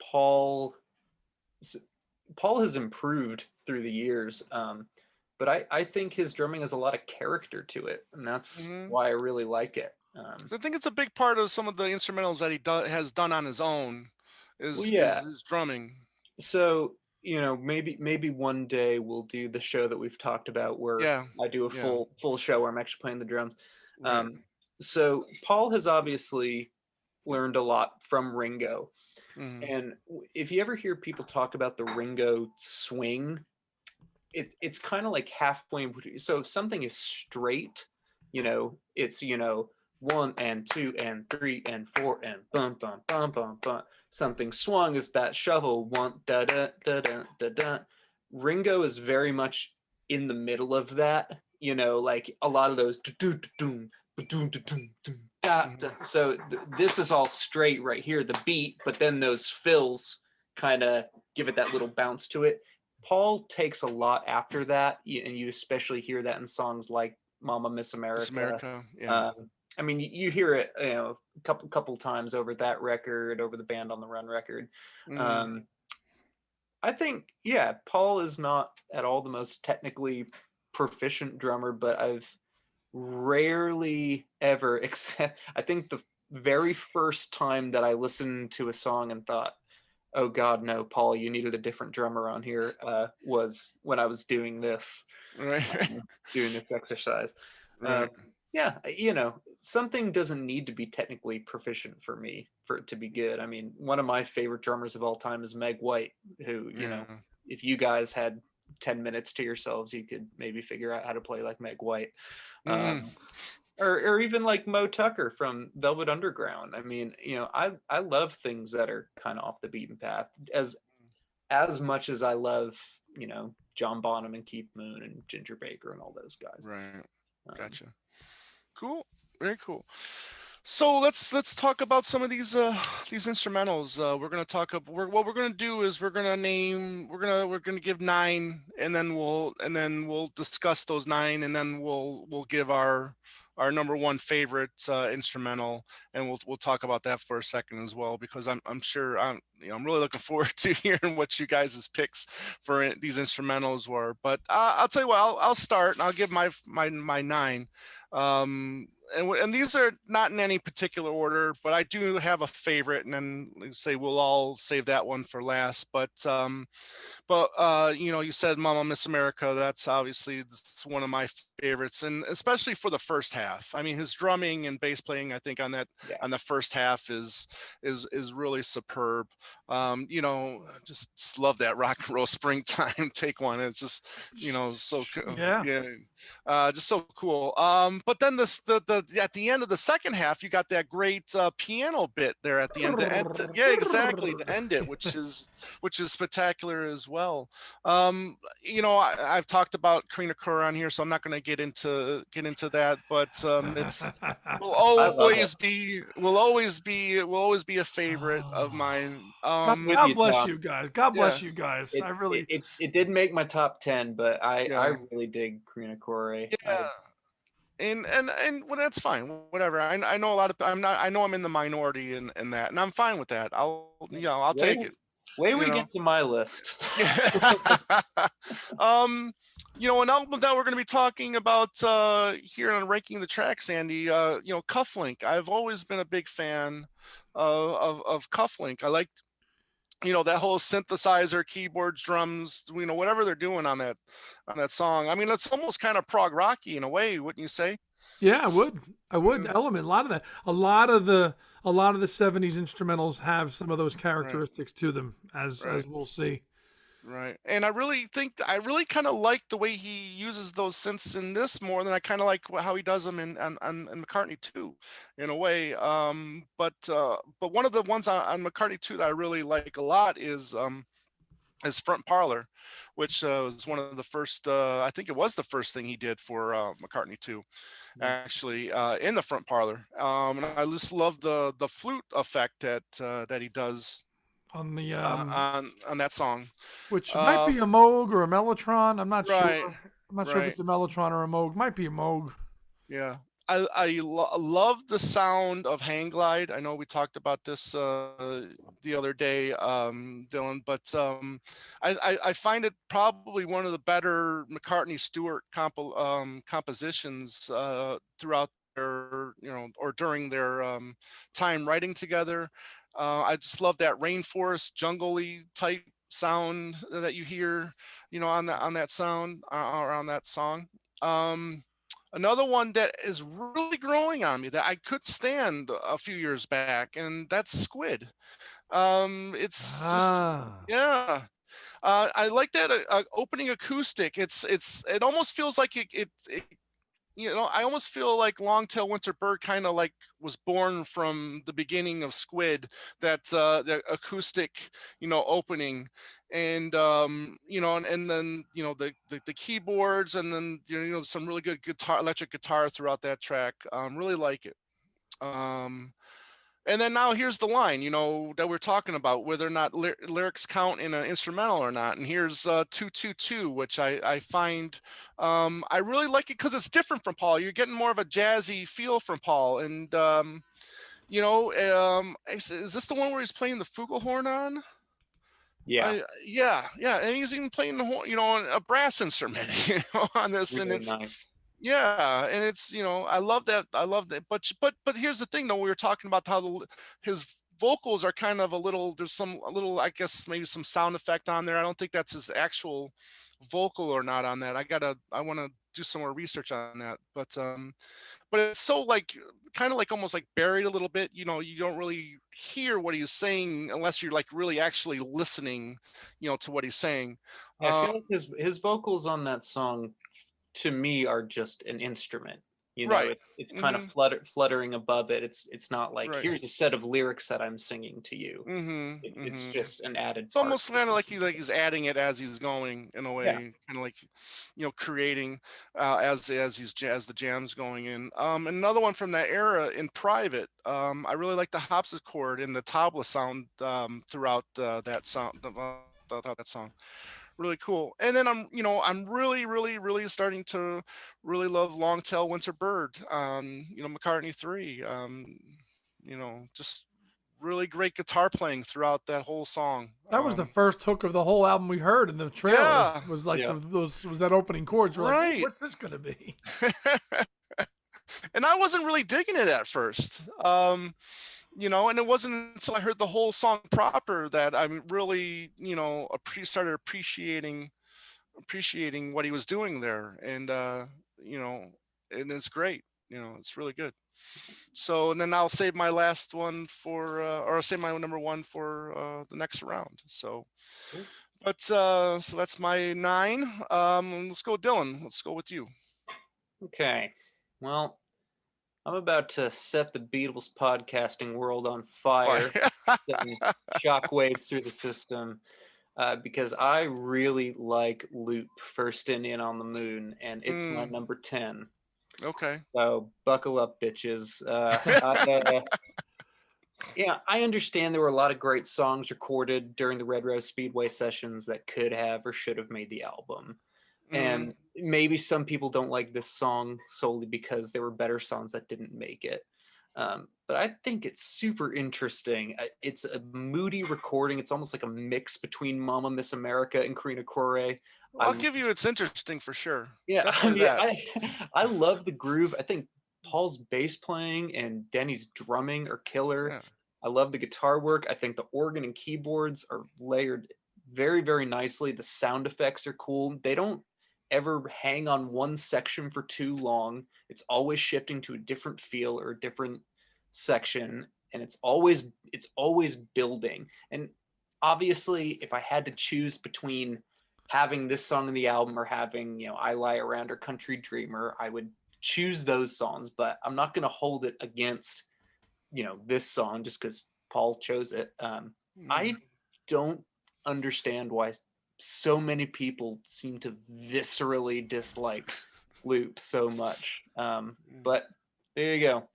Paul Paul has improved through the years, but I think his drumming has a lot of character to it, and that's Hmm. why I really like it. I think it's a big part of some of the instrumentals that has done on his own Well, is yeah. his drumming. So maybe one day we'll do the show that we've talked about where Yeah. I do a Yeah. full show where I'm actually playing the drums. Right. Um, so Paul has obviously learned a lot from Ringo. Hmm. And if you ever hear people talk about the Ringo swing, it's kind of like halfway in between. So if something is straight, it's 1 and 2 and 3 and 4 and bum bum bum bum bum. Something swung is that shuffle, one da da da da da da. Ringo is very much in the middle of that. Like a lot of those da, da. Hmm. So this is all straight right here, the beat, but then those fills kind of give it that little bounce to it. Paul takes a lot after that, and you especially hear that in songs like "Mama Miss Miss America." America. Yeah. I mean, you hear it, a couple times over that record, over the Band on the Run record. Hmm. Um, I think, yeah, Paul is not at all the most technically proficient drummer, but I've rarely ever, except I think the very first time that I listened to a song and thought, oh God, no, Paul, you needed a different drummer on here, was when I was doing this, Right. doing this exercise. Um, Right. yeah, something doesn't need to be technically proficient for me for it to be good. I mean, one of my favorite drummers of all time is Meg White, who, Yeah. if you guys had 10 minutes to yourselves, you could maybe figure out how to play like Meg White. Mm. Um, or even like Mo Tucker from Velvet Underground. I mean, I love things that are kind of off the beaten path as much as I love, John Bonham and Keith Moon and Ginger Baker and all those guys. Right. Um, Gotcha. Cool. Very cool. So let's talk about some of these instrumentals. We're gonna talk. What we're gonna do is we're gonna name. We're gonna give nine, and then we'll discuss those nine, and then we'll give our number one favorite instrumental, and we'll talk about that for a second as well, because I'm sure I'm really looking forward to hearing what you guys' picks for these instrumentals were. But I'll tell you what, I'll start and I'll give my nine. and these are not in any particular order, but I do have a favorite, and then say we'll all save that one for last. But you know, you said "Mama Miss America." That's obviously one of my favorites, and especially for the first half. I mean, his drumming and bass playing, I think, Yeah. on the first half is really superb. You know, just love that rock and roll springtime take one. It's just, you know, so Yeah. yeah, just so cool. But then the at the end of the second half, you got that great piano bit there at the end yeah, exactly, to end it, which is spectacular as well. You know, I've talked about Karina Kerr on here, so I'm not going to get into that, but it's will I love it. always be will always be a favorite of Oh. mine. With God you, bless Tom. you guys. God Yeah, bless you guys. I It really. it it did make my top 10, but I yeah, really dig Karina Corey. yeah. And well, that's fine. Whatever. I know a lot of I know I'm in the minority in that, and I'm fine with that. I'll Wait, take it. wait, You we know. get to my list. Yeah. um, you know, an album that we're going to be talking about here on Ranking the Tracks, Andy. You know, Cufflink. I've always been a big fan of Cufflink. I like, you know, that whole synthesizer, keyboards, drums, you know, whatever they're doing on that song. I mean, it's almost kind of prog rocky in a way, wouldn't you say? Yeah, I would. I would. Mm, Element. A lot of that. A lot of the '70s instrumentals have some of those right, characteristics to them, right. as we'll see. Right. And I really kind of like the way he uses those synths in this more than I kind of like how he does them in McCartney 2 in a way. But one of the ones on McCartney 2 that I really like a lot is Front Parlor, which was one of the first, I think it was the first thing he did for McCartney 2, actually, in the Front Parlor. And I just love the flute effect that he does On the on that song. which might be Um, a Moog or a Mellotron. I'm not right, sure. I'm not sure if right. it's a Mellotron or a Moog. Might be a Moog. Yeah. Love the sound of Hang Glide. I know we talked about this the other day, Dylan, but I find it probably one of the better McCartney Stewart compositions throughout their, you know, or during their time writing together. I just love that rainforest, jungle-y type sound that you hear, you know, on that sound or on that song. Um, Another one that is really growing on me that I could stand a few years back, and that's Squid. It's just, Ah. yeah. I like that opening acoustic. It almost feels like it, you know, I almost feel like Longtail Winter Bird kind of like was born from the beginning of Squid, that the acoustic, you know, opening, and you know, and then, you know, the keyboards, and then, you know, some really good electric guitar throughout that track. Really like it. Um, and then now here's the line, you know, that we're talking about, whether or not lyrics count in an instrumental or not. And here's 222, which I find I really like it because it's different from Paul. You're getting more of a jazzy feel from Paul. And, you know, is this the one where he's playing the flugelhorn on? Yeah, Yeah. And he's even playing the horn, you know, a brass instrument, you know, on this. And really it's, nice. yeah, and it's, you know, I love that. I love that. But here's the thing, though. We were talking about how his vocals are kind of a little. There's a little, I guess, maybe some sound effect on there. I don't think that's his actual vocal or not on that. I want to do some more research on that. But it's so like kind of like almost like buried a little bit. You know, you don't really hear what he's saying unless you're like really actually listening, you know, to what he's saying. Yeah, I Uh, feel like his vocals on that song to me are just an instrument. You know, right. it's kind of Hmm. fluttering above it. It's not like Right. here's a set of lyrics that I'm singing to you. It's Mm-hmm. just an added It's part almost to kind of the like music. he's adding it as he's going in a Yeah, way, kind of like, you know, creating as the jam's going in. Another one from that era in Private. I really like the hops chord and the tabla sound throughout that sound. Throughout that song, really cool. And then I'm really starting to really love Longtail Winter Bird. You know, McCartney 3. You know, just really great guitar playing throughout that whole song. That was the first hook of the whole album we heard in the trailer. Yeah, Was like yeah. those was that opening chords. We're like, right. what's this gonna be? and I wasn't really digging it at first. And it wasn't until I heard the whole song proper that I really, started appreciating what he was doing there, and you know, and it's great. It's really good. So, and then I'll save my last one or I'll save my number one for the next round. So, Cool. but so that's my 9. Let's go, Dylan. Let's go with you. Okay. Well, I'm about to set the Beatles podcasting world on fire, setting shockwaves through the system, because I really like Loop, First Indian on the Moon, and it's my number 10. Okay. So buckle up, bitches. Yeah, I understand there were a lot of great songs recorded during the Red Rose Speedway sessions that could have or should have made the album. And maybe some people don't like this song solely because there were better songs that didn't make it. But I think it's super interesting. It's a moody recording. It's almost like a mix between Mama Miss America and Karina Corey. I'll give you it's interesting for sure. Yeah, Definitely I love the groove. I think Paul's bass playing and Denny's drumming are killer. Yeah. I love the guitar work. I think the organ and keyboards are layered very, very nicely. The sound effects are cool. They don't ever hang on one section for too long. It's always shifting to a different feel or a different section, and it's always building. And obviously, if I had to choose between having this song in the album or having, I Lie Around or Country Dreamer, I would choose those songs, but I'm not going to hold it against, this song just because Paul chose it. I don't understand why so many people seem to viscerally dislike Loop so much. But there you go.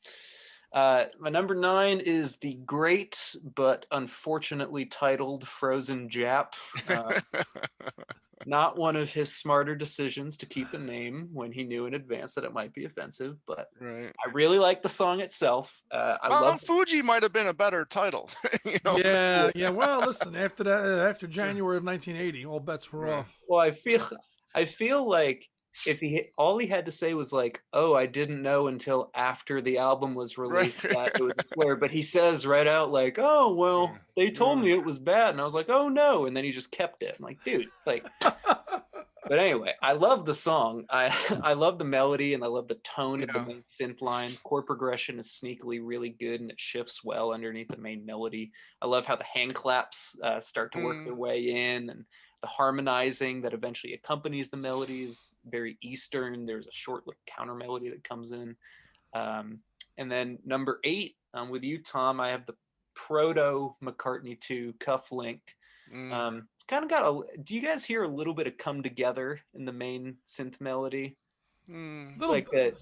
My number 9 is the great but unfortunately titled Frozen Jap. Not one of his smarter decisions to keep the name when he knew in advance that it might be offensive, but Right. I really like the song itself. I love Fuji might have been a better title. Yeah. Well, listen, after January of 1980, all bets were off. Well, I feel like if all he had to say was like, "Oh, I didn't know until after the album was released that it was a slur," but he says right out like, "Oh, well, they told me it was bad," and I was like, "Oh no," and then he just kept it. I'm like, dude, like. But anyway, I love the song. I love the melody and I love the tone of the main synth line. Chord progression is sneakily really good and it shifts well underneath the main melody. I love how the hand claps start to work their way in, and the harmonizing that eventually accompanies the melody is very Eastern. There's a short counter melody that comes in. And then number 8, with you, Tom, I have the proto McCartney 2 Cufflink. It's kind of got do you guys hear a little bit of come together in the main synth melody? Like that.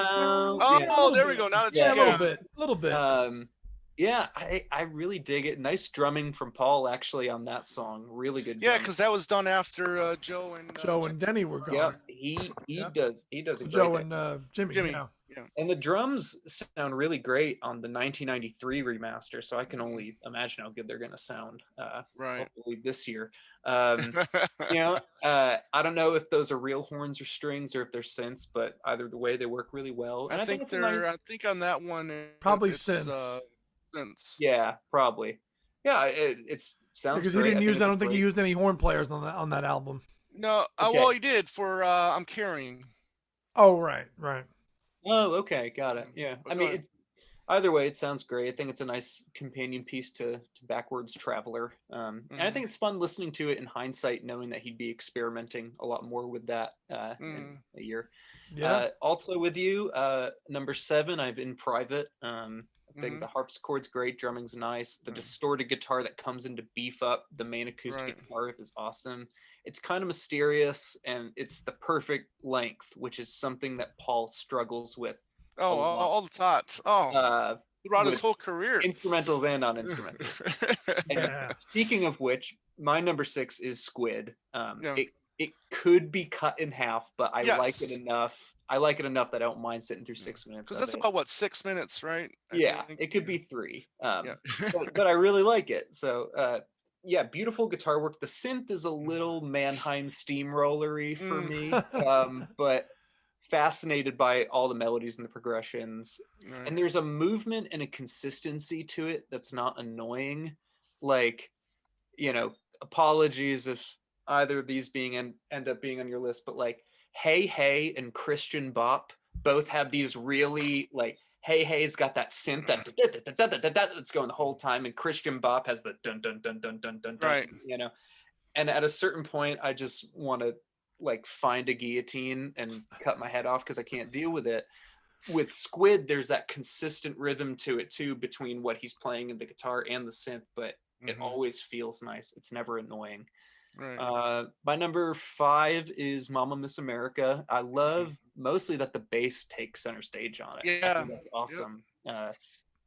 Oh, there we go. Now a little bit. Yeah, I really dig it. Nice drumming from Paul actually on that song. Really good. Yeah, because that was done after Joe and Denny were gone. Yeah, he does a great Joe and Jimmy. Yeah. And the drums sound really great on the 1993 remaster, so I can only imagine how good they're going to sound hopefully this year. I don't know if those are real horns or strings or if they're synths, but either the way they work really well. And I think they're. I think on that one probably synths. Synths. Yeah, probably. Yeah, it sounds because great. he didn't use. I don't think he used any horn players on that album. No, well he did for I'm Carrying. Oh right. Oh, okay, got it. Yeah, I mean, either way, it sounds great. I think it's a nice companion piece to Backwards Traveler, and I think it's fun listening to it in hindsight, knowing that he'd be experimenting a lot more with that in a year. Yeah. Also with you, number 7, I've In Private. I think the harpsichord's great, drumming's nice. The distorted guitar that comes in to beef up the main acoustic guitar is awesome. It's kind of mysterious, and it's the perfect length, which is something that Paul struggles with. Oh, all the thoughts. Throughout his whole career. Instrumentals and non-instrumental. Speaking of which, my number 6 is Squid. It could be cut in half, but I like it enough. I like it enough that I don't mind sitting through 6 minutes. Because that's about 6 minutes, right? I think. It could be 3. But I really like it. So beautiful guitar work. The synth is a little Mannheim steamrollery for me, but fascinated by all the melodies and the progressions. Right. And there's a movement and a consistency to it that's not annoying. Like, apologies if either of these end up being on your list, but like Hey Hey and Christian Bop both have these really like Hey Hey's got that synth that's going the whole time, and Christian Bop has the dun dun dun dun dun dun dun, Right. And at a certain point, I just want to like find a guillotine and cut my head off because I can't deal with it. With Squid, there's that consistent rhythm to it too, between what he's playing in the guitar and the synth, but it always feels nice. It's never annoying. Right. My number 5 is Mama Miss America. I love mostly that the bass takes center stage on it. Yeah. I think that's awesome.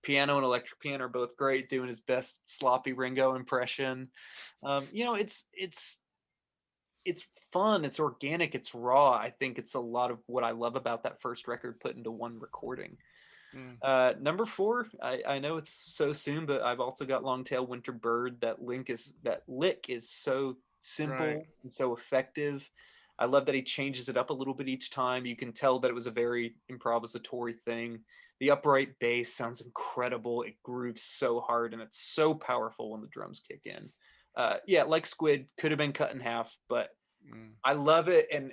Piano and electric piano are both great, doing his best sloppy Ringo impression. It's fun, it's organic, it's raw. I think it's a lot of what I love about that first record put into one recording. Number 4, I know it's so soon, but I've also got Longtail Winter Bird. That lick is so simple and so effective. I love that he changes it up a little bit each time. You can tell that it was a very improvisatory thing. The upright bass sounds incredible. It grooves so hard, and it's so powerful when the drums kick in. Like Squid, could have been cut in half, but I love it. And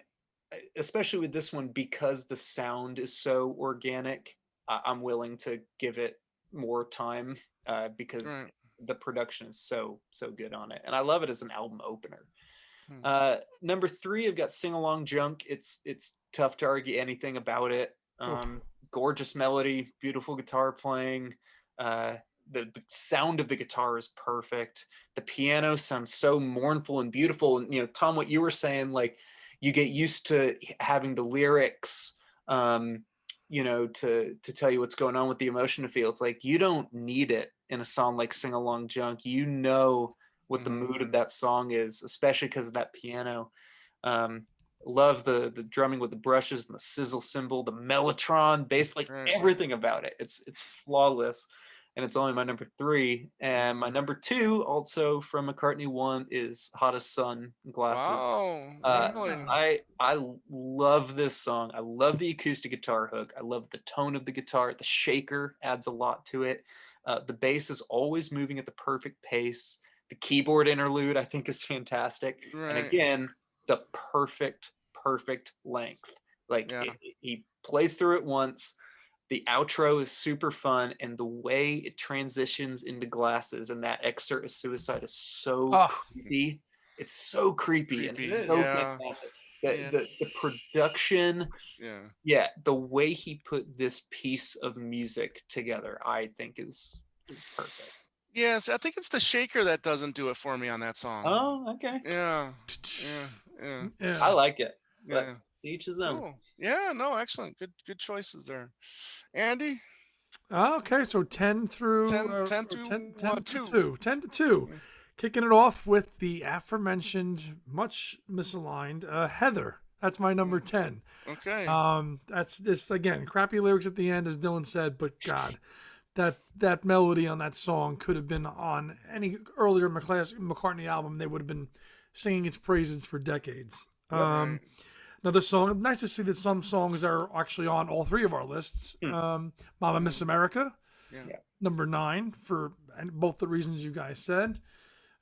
especially with this one, because the sound is so organic, I'm willing to give it more time because the production is so good on it. And I love it as an album opener. Number 3, I've got Sing Along Junk. It's tough to argue anything about it. Gorgeous melody, beautiful guitar playing. The sound of the guitar is perfect. The piano sounds so mournful and beautiful. And Tom, what you were saying, like you get used to having the lyrics, to tell you what's going on with the emotion to feel. It's like you don't need it in a song like Sing Along Junk. You know what the mood of that song is, especially because of that piano. Love the drumming with the brushes and the sizzle cymbal, the mellotron bass, like everything about it. It's flawless. And it's only my number 3. And my number 2, also from McCartney 1, is Hottest Sun Glasses. Wow. Really? I love this song. I love the acoustic guitar hook. I love the tone of the guitar. The shaker adds a lot to it. The bass is always moving at the perfect pace. The keyboard interlude, I think, is fantastic. Right. And again, the perfect length. Like he plays through it once. The outro is super fun, and the way it transitions into Glasses and that excerpt of Suicide is so creepy. It's so creepy and it's so fantastic. The production, the way he put this piece of music together, I think is perfect. Yes, I think it's the shaker that doesn't do it for me on that song. Oh, okay. Yeah. I like it. But Yeah. each is them. Cool. Yeah, no, excellent. Good choices there. Andy? Okay, so 10 through 10 to 2. 10 to 2. Kicking it off with the aforementioned, much misaligned Heather. That's my number 10. Okay. That's just, again, crappy lyrics at the end, as Dylan said, but God, that melody on that song could have been on any earlier McCartney album. They would have been singing its praises for decades. Another song. Nice to see that some songs are actually on all 3 of our lists. Mama Miss America, number 9 for both the reasons you guys said.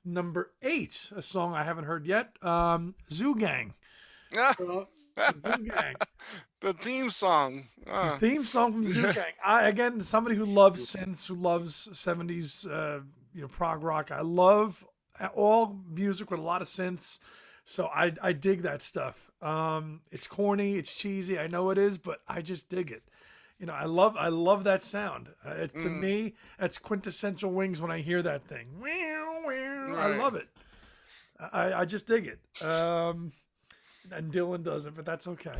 Number 8, a song I haven't heard yet. Zoogang. Zoogang. The theme song. The theme song from Zoogang. Again, somebody who loves synths, who loves 70s, prog rock. I love all music with a lot of synths. So I dig that stuff. It's corny, it's cheesy, I know it is, but I just dig it. I love that sound. To me, that's quintessential Wings when I hear that thing. I love it. I just dig it. And Dylan doesn't, but that's okay.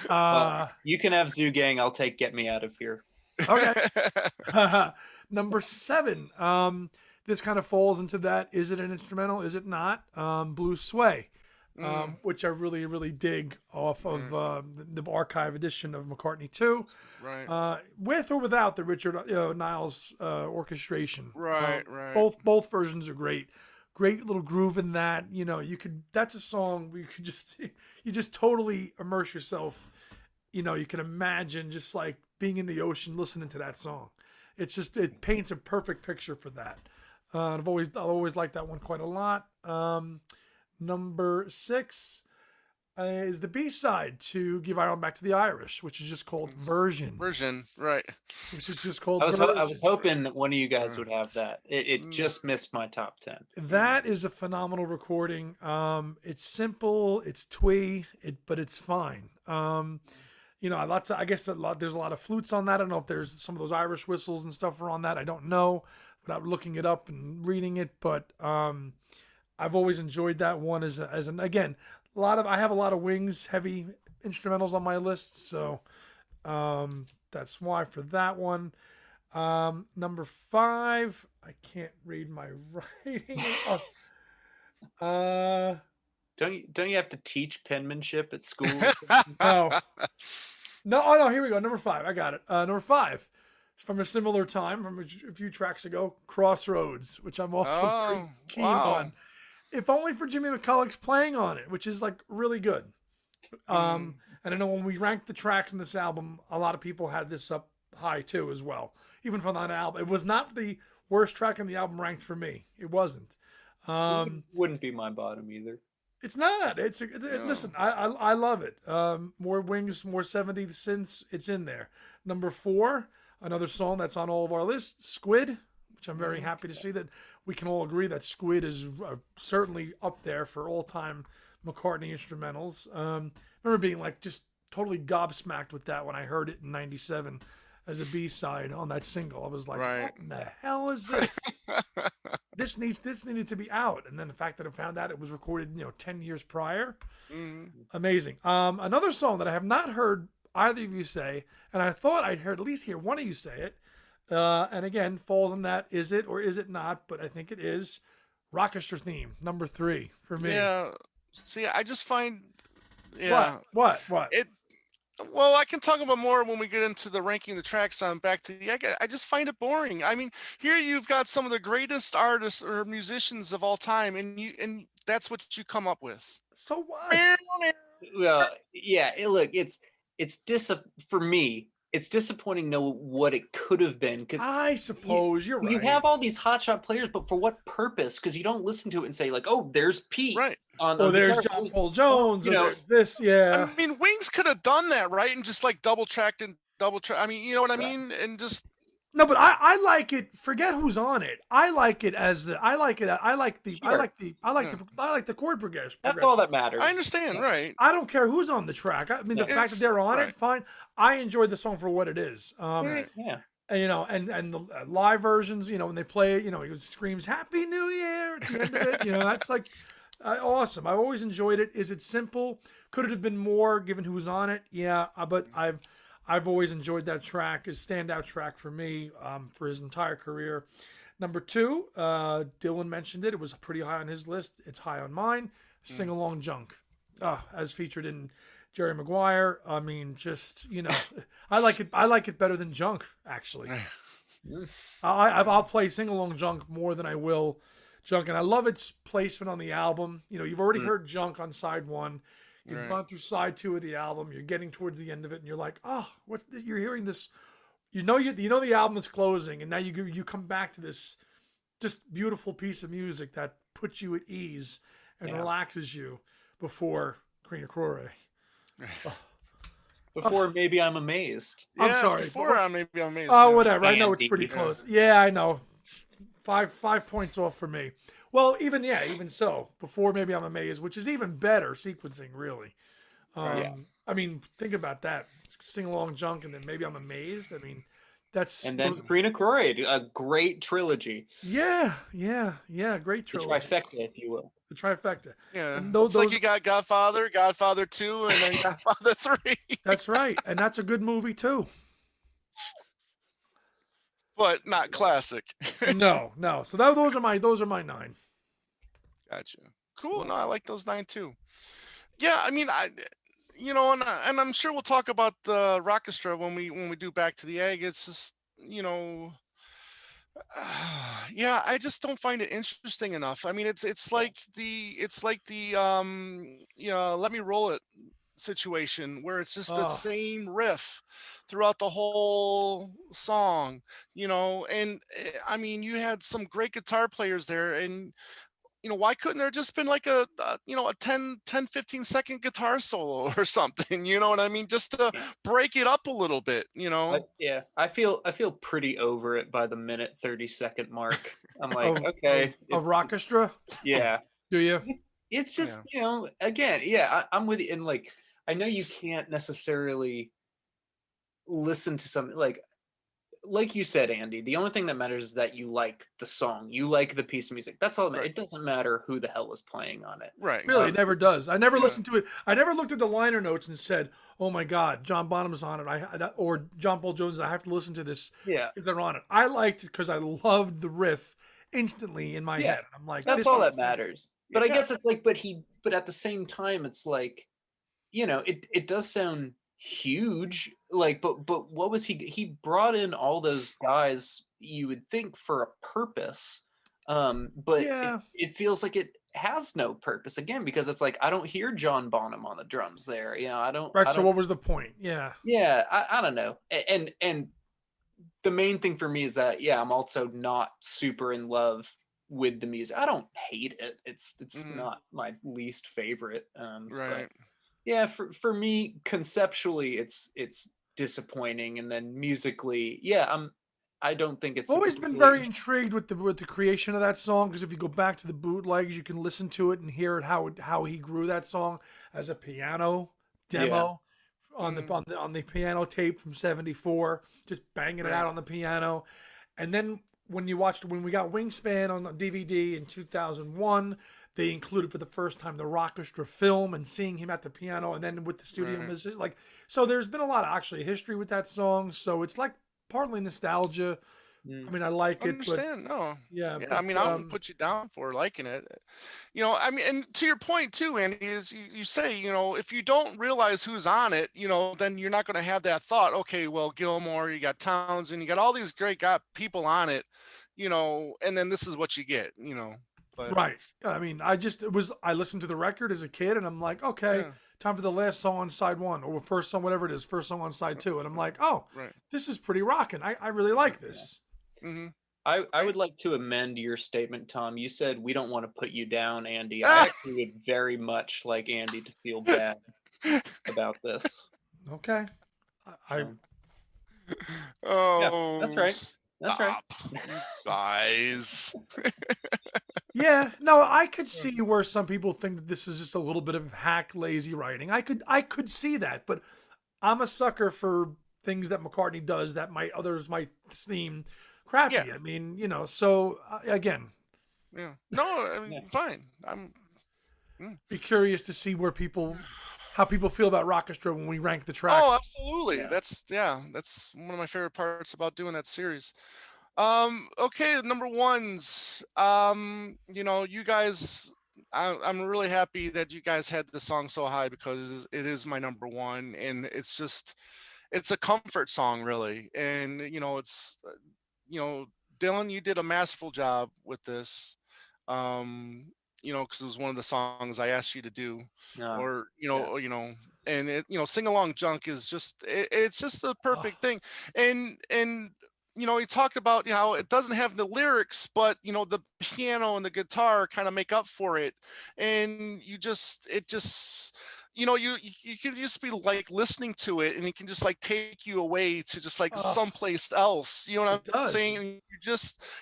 Well, you can have Zoogang. I'll take Get Me Out of Here. Okay. Number 7. This kind of falls into that. Is it an instrumental? Is it not? Blue Sway, which I really, really dig off of the archive edition of McCartney 2. Right. With or without the Richard Niles orchestration. Right. Both versions are great. great little groove in that. You know, you could that's a song where you could just you just totally immerse yourself. You know, you can imagine just like being in the ocean listening to that song. It's just it paints a perfect picture for that. I've always liked that one quite a lot. Number 6 is the B side to Give Ireland Back to the Irish, which is just called Version. Version, right? Which is just called I was Version. hoping that one of you guys Uh, would have that. It mm, just missed my top 10. That is a phenomenal recording. It's simple, it's twee, but it's fine. You know, I guess there's a lot of flutes on that. I don't know if there's some of those Irish whistles and stuff are on that. I don't know without looking it up and reading it, but I've always enjoyed that one as an again I have a lot of Wings heavy instrumentals on my list, so that's why for that one. Number 5, I can't read my writing. uh, Don't you have to teach penmanship at school? no, no. Oh no, here we go. Number 5, I got it. Number 5, from a similar time, from a few tracks ago, Crossroads, which I'm also very oh, keen wow. on. If only for Jimmy McCulloch's playing on it, which is like really good. Mm, And I know when we ranked the tracks in this album, a lot of people had this up high too as well. Even from that album, it was not the worst track in the album ranked for me. It wasn't. Wouldn't be my bottom either. It's not. no. Listen. I love it. More Wings, more 70s synths. It's in there. Number 4, another song that's on all of our lists, Squid, which I'm very happy to see that we can all agree that Squid is certainly up there for all time McCartney instrumentals. Remember being like just totally gobsmacked with that when I heard it in '97 as a B-side on that single. I was like, Right. what in the hell is this? This needed to be out. And then the fact that I found out it was recorded, 10 years prior, Mm, amazing. Another song that I have not heard either of you say, and I thought I'd heard at least hear one of you say it, and again falls in that is it or is it not? But I think it is. Rockestra Theme, number 3 for me. yeah. See, I just find, yeah, What? it. Well, I can talk about more when we get into the ranking the tracks on Back to the Egg. I just find it boring. I mean, here you've got some of the greatest artists or musicians of all time, and that's what you come up with. So what? Well, yeah. Look, for me. It's disappointing to know what it could have been because I suppose you're right. you have all these hotshot players, but for what purpose? Because you don't listen to it and say like, "Oh, there's Pete." Right. Oh, there's John Paul Jones. There's this, yeah. I mean, Wings could have done that, right? And just like double tracked and double track. I mean, you know what I mean? And just No, but I like it. Forget who's on it. I like it as I like the chord progression. That's all that matters. I understand, right? I don't care who's on the track. I mean, the fact that they're on it, fine. I enjoyed the song for what it is. Yeah. And the live versions, when they play it, he screams "Happy New Year" at the end of it. That's like awesome. I've always enjoyed it. Is it simple? Could it have been more given who was on it? Yeah, but I've always enjoyed that track. It's a standout track for me for his entire career. Number 2, Dylan mentioned it. It was pretty high on his list. It's high on mine. Sing Along Junk, as featured in Jerry Maguire. I mean, just I like it. I like it better than Junk, actually. I'll play Sing Along Junk more than I will Junk, and I love its placement on the album. You've already heard Junk on side 1. You've gone through side 2 of the album. You're getting towards the end of it, and you're like, "Oh, what's this? You're hearing this? You know the album is closing, and now you come back to this just beautiful piece of music that puts you at ease and relaxes you before Crina Crore." Before Maybe I'm Amazed. I'm sorry. Before Maybe I'm Amazed. Oh, whatever. I know Andy. it's pretty close. Yeah, I know. 5 points off for me. Well, even so, before Maybe I'm Amazed, which is even better sequencing, really. I mean, think about that. Sing Along Junk and then Maybe I'm Amazed. I mean, that's... And then Crina Crore, a great trilogy. Yeah, great trilogy. The trifecta, if you will. The trifecta. Yeah, And it's like you got Godfather 2, and then Godfather 3. That's right, and that's a good movie, too. But not classic. No. So those are my 9. Gotcha. Cool. No, I like those 9 too. Yeah, I mean, and I'm sure we'll talk about the Rockestra when we do Back to the Egg. It's just, yeah, I just don't find it interesting enough. I mean, Yeah. it's like the let me roll it situation where it's just the Oh, same riff throughout the whole song, and I mean, you had some great guitar players there, and why couldn't there just been like a 10-15 second guitar solo or something, you know what I mean? Just to Yeah. break it up a little bit, Yeah, I feel pretty over it by the minute 30-second mark. I'm like, of okay, of it's Rockestra. yeah. Do you? It's just, Yeah. again, yeah, I'm with you. And like, I know you can't necessarily listen to something like you said, Andy. The only thing that matters is that you like the song, you like the piece of music. That's all that matters. Right. It doesn't matter who the hell is playing on it. Right. Really, it Exactly. never does. I never Yeah. listened to it. I never looked at the liner notes and said, "Oh my God, John Bonham's on it." Or John Paul Jones. I have to listen to this Yeah, because they're on it. I liked it because I loved the riff instantly in my yeah, head. I'm like, that's this all that is matters. But I Yeah. guess it's like, but at the same time, it's like, it does sound huge, like, but what was he brought in all those guys, you would think, for a purpose, but it, yeah, it feels like it has no purpose again, because it's like I don't hear John Bonham on the drums there, I don't right. I So don't what was the point? Yeah, yeah, I don't know. And the main thing for me is that, yeah, I'm also not super in love with the music. I don't hate it. It's Hmm. not my least favorite, but Right. yeah, for me, conceptually, it's disappointing, and then musically, yeah, I don't think I've it's a always been very particularly. intrigued with the creation of that song because if you go back to the bootlegs, you can listen to it and hear it how he grew that song as a piano Yeah, demo on the Hmm. on the on the piano tape from '74, just banging it Right. out on the piano, and then when we got Wingspan on the DVD in 2001, they included for the first time the Rockestra film and seeing him at the piano, and then with the studio Right. musicians, like so. There's been a lot of actually history with that song, so it's like partly nostalgia. I mm, mean, I like it, but Understand? No. yeah, Yeah. I but mean, I won't put you down for liking it. I mean, and to your point too, Andy, is you say, if you don't realize who's on it, then you're not going to have that thought. Okay, well, Gilmore, you got Townsend, you got all these great people on it, and then this is what you get. But right. I mean, I listened to the record as a kid, and I'm like, okay, yeah. time for the last song on side one or first song, whatever it is, first song on side two, and I'm like, oh, Right. this is pretty rocking. I really Right. like yeah. this. Mm-hmm. I Right. would like to amend your statement, Tom. You said we don't want to put you down, Andy. I actually would very much like Andy to feel bad about this. Okay. I So yeah, that's Oh, right. That's right. stop, you guys. Yeah, no, I could see where some people think that this is just a little bit of hack lazy writing. I could see that, but I'm a sucker for things that McCartney does that others might seem Yeah. crappy. I mean, so again, Yeah. No, I Yeah. mean, fine. Mm. be curious to see how people feel about Rockestra when we rank the Oh, tracks. absolutely. Yeah. That's one of my favorite parts about doing that series. Okay, the number ones. You guys, I'm really happy that you guys had the song so high because it is my number one, and it's a comfort song, really. And you know, Dylan, you did a masterful job with this. Um, because it was one of the songs I asked you to do, No. or Yeah. and sing along junk is it's just the Oh, perfect thing, and he talked about how it doesn't have the lyrics, but the piano and the guitar kind of make up for it, and it just you can just be like listening to it, and it can just like take you away to just like oh, someplace else. You know what it I'm saying? does. And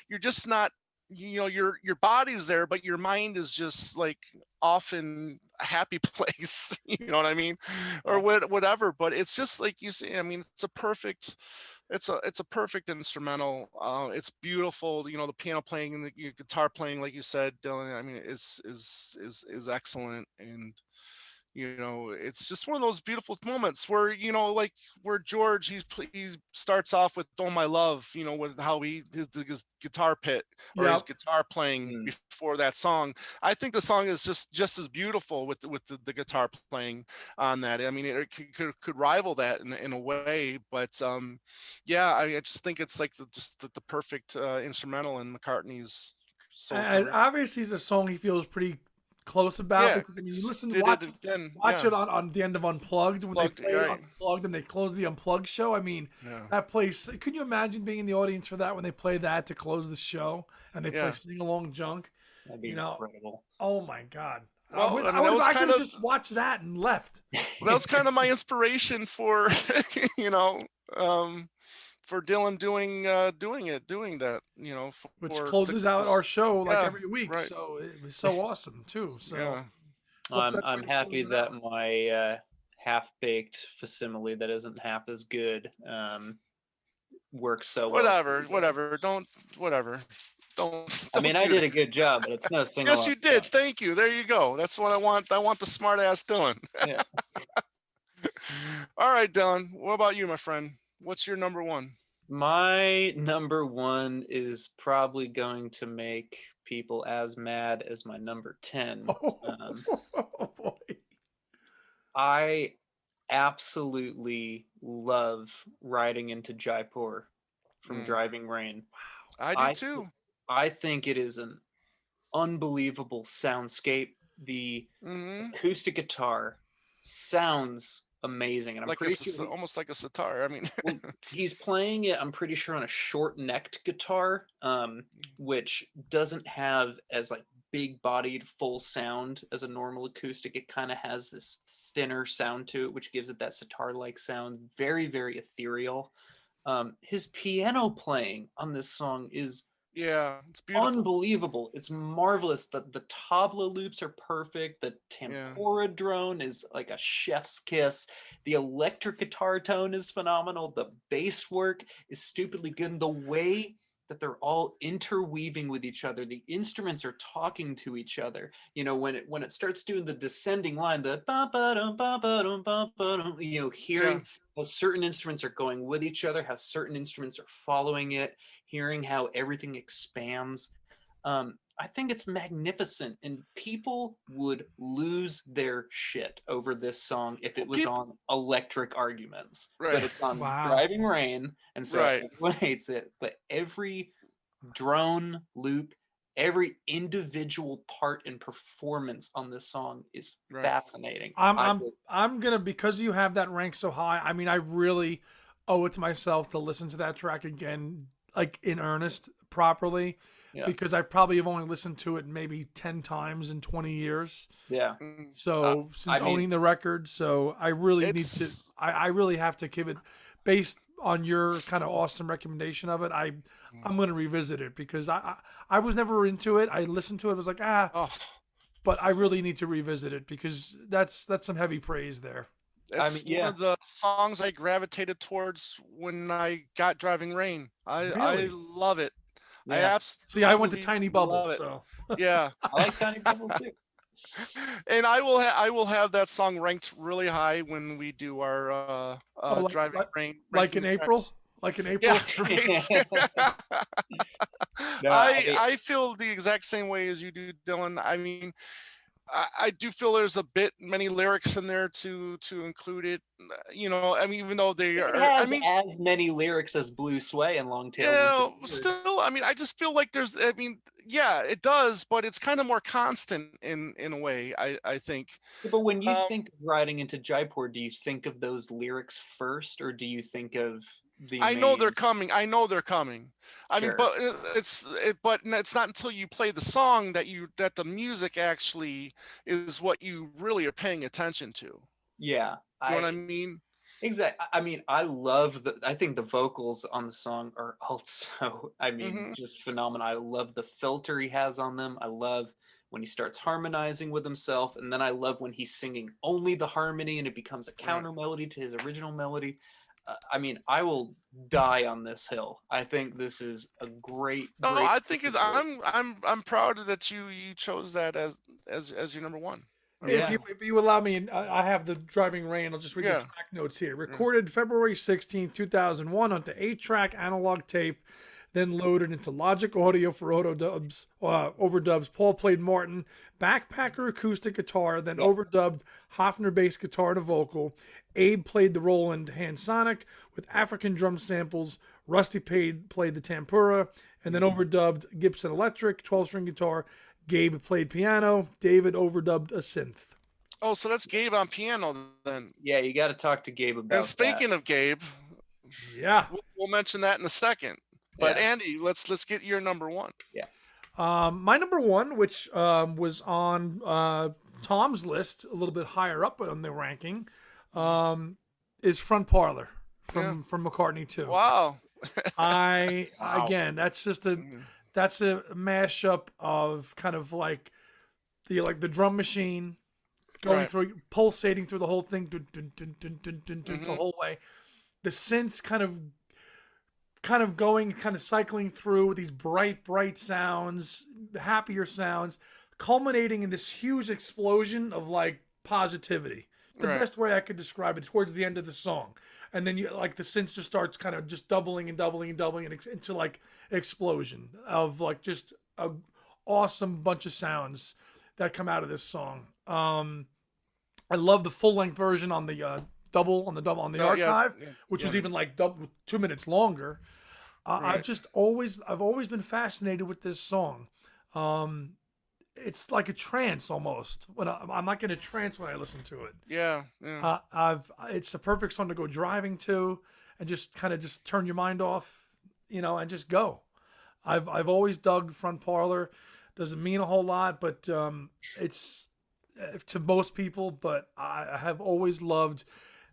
you're just not your body's there, but your mind is just like off in a happy place. You know what I mean? Or Yeah. whatever. But it's just like you see. I mean, it's a perfect instrumental. It's beautiful. The piano playing and the guitar playing, like you said, Dylan. I mean, is excellent. And It's just one of those beautiful moments where, like where George, he starts off with "Oh My Love," with how his guitar pit or his Yep. guitar playing Mm. before that song. I think the song is just as beautiful with the guitar playing on that. I mean, it could rival that in a way, but yeah, I just think it's like the perfect instrumental in McCartney's solo And career. obviously, it's a song he feels pretty close about Yeah, because I mean, you just listen, did it again. watch Yeah, it on the end of Unplugged when they plugged play right. Unplugged and they close the Unplugged show. I mean, Yeah, that place. Could you imagine being in the audience for that when they play that to close the show and they play yeah. sing along junk? That'd be You know, incredible. oh my god, Well, I mean, that was I could kind have of just watched that and left. my inspiration for you know um for Dylan doing that, Which for closes out our show like yeah, every week. right, So it was so awesome too. So yeah, what I'm better way I'm to close happy it that out? my half-baked facsimile that isn't half as good works so well for whatever, you guys. whatever, don't I don't mean, I do did that. a good job, but it's no Yes, sing-along you did. song. Thank you. There you go. That's what I want the smart ass Dylan. Yeah. All right, Dylan, what about you, my friend? What's your number one? My number one is probably going to make people as mad as my number 10. Um, Oh boy. I absolutely love riding into Jaipur from Mm, Driving Rain. I do I too. I think it is an unbelievable soundscape. The Hmm. acoustic guitar sounds amazing, and I'm Like pretty sure almost like a sitar. I mean, well, he's playing it. I'm pretty sure on a short-necked guitar, which doesn't have as like big-bodied full sound as a normal acoustic. It kind of has this thinner sound to it, which gives it that sitar-like sound. Very, very ethereal. His piano playing on this song is yeah, it's beautiful. unbelievable. It's marvelous. The tabla loops are perfect. The Yeah, tempora drone is like a chef's kiss. The electric guitar tone is phenomenal. The bass work is stupidly good. And the way that they're all interweaving with each other, the instruments are talking to each other. When it starts doing the descending line, the ba ba dum ba ba dum ba ba dum, yeah. hearing how certain instruments are going with each other, how certain instruments are following it, hearing how everything expands. I think it's magnificent, and people would lose their shit over this song if it Well, was people, on Electric Arguments. right, But it's on Wow. Driving Rain, and so right. everyone hates it. But every drone loop, every individual part and performance on this song is Right. fascinating. I'm I I'm would, I'm gonna because you have that rank so high. I mean, I really owe it to myself to listen to that track again, like in earnest, properly, yeah, because I probably have only listened to it maybe 10 times in 20 years. yeah. Mm, Uh, So since I mean, owning the record, so I really need to. It's I really have to give it, based on your kind of awesome recommendation of it. I'm gonna revisit it because I was never into it. I listened to it, was like oh, but I really need to revisit it because that's some heavy praise there. I it's mean, one yeah, of the songs I gravitated towards when I got Driving Rain. I Really? love it. I yeah. See, I went to absolutely Tiny Bubble, love it. so Yeah. I like Tiny Bubble too. And I will have that song ranked really high when we do our oh, Driving Rain like ranking in the April, tracks. like in Yeah, April. right. No, I mean, I feel the exact same way as you do, Dylan. I mean, I do feel there's a bit many lyrics in there to include it. I mean, even though they it are, I has mean, as many lyrics as Blue Sway and Long Tail Winter yeah, Bird. still, I mean, I just feel like there's, I mean, yeah, it does, but it's kind of more constant in a way. I think. Yeah, but when you Um, think of riding into Jaipur, do you think of those lyrics first, or do you think of the I know they're main? coming. I know they're coming. I mean, Sure. but it's not until you play the song that the music actually is what you really are paying attention to. Yeah, You know what I I mean? exactly. I mean, I love the. I think the vocals on the song are also, I mean, Hmm. just phenomenal. I love the filter he has on them. I love when he starts harmonizing with himself, and then I love when he's singing only the harmony and it becomes a Right. counter melody to his original melody. I mean, I will die on this hill. I think this is a great, No, great I think piece it's. of work. I'm proud that you chose that as your number one. Yeah. If you allow me, and I have the driving rain, I'll just read the Yeah. track notes here. Yeah. Recorded February 16th, 2001 onto 8-track analog tape, then loaded into Logic Audio for overdubs. Paul played Martin, backpacker acoustic guitar, then overdubbed Hofner bass guitar and a vocal. Abe played the Roland Hansonic with African drum samples. Rusty played the Tempura, and then overdubbed Gibson Electric, 12-string guitar. Gabe played piano. David overdubbed a synth. Oh, so that's Gabe on piano then. Yeah, you got to talk to Gabe about And speaking of Gabe, Yeah. we'll mention that in a second. But Yeah. Andy, let's get your number one. Yeah. My number one, which was on Tom's list, a little bit higher up on the ranking, is Front Parlor from McCartney 2. Wow. Again, that's just a mashup of kind of like the drum machine going through, pulsating through the whole thing, the whole way. The synths kind of going, kind of cycling through with these bright sounds, happier sounds, culminating in this huge explosion of like positivity. The best way I could describe it towards the end of the song. And then the synth just starts kind of just doubling into like explosion of like just a awesome bunch of sounds that come out of this song. I love the full length version on the archive, which was even like 2 minutes longer. I've always been fascinated with this song. It's like a trance almost. When I'm like in a trance when I listen to it. Yeah. It's the perfect song to go driving to, and just kind of just turn your mind off, and just go. I've always dug Front Parlor. Doesn't mean a whole lot, but it's to most people. But I have always loved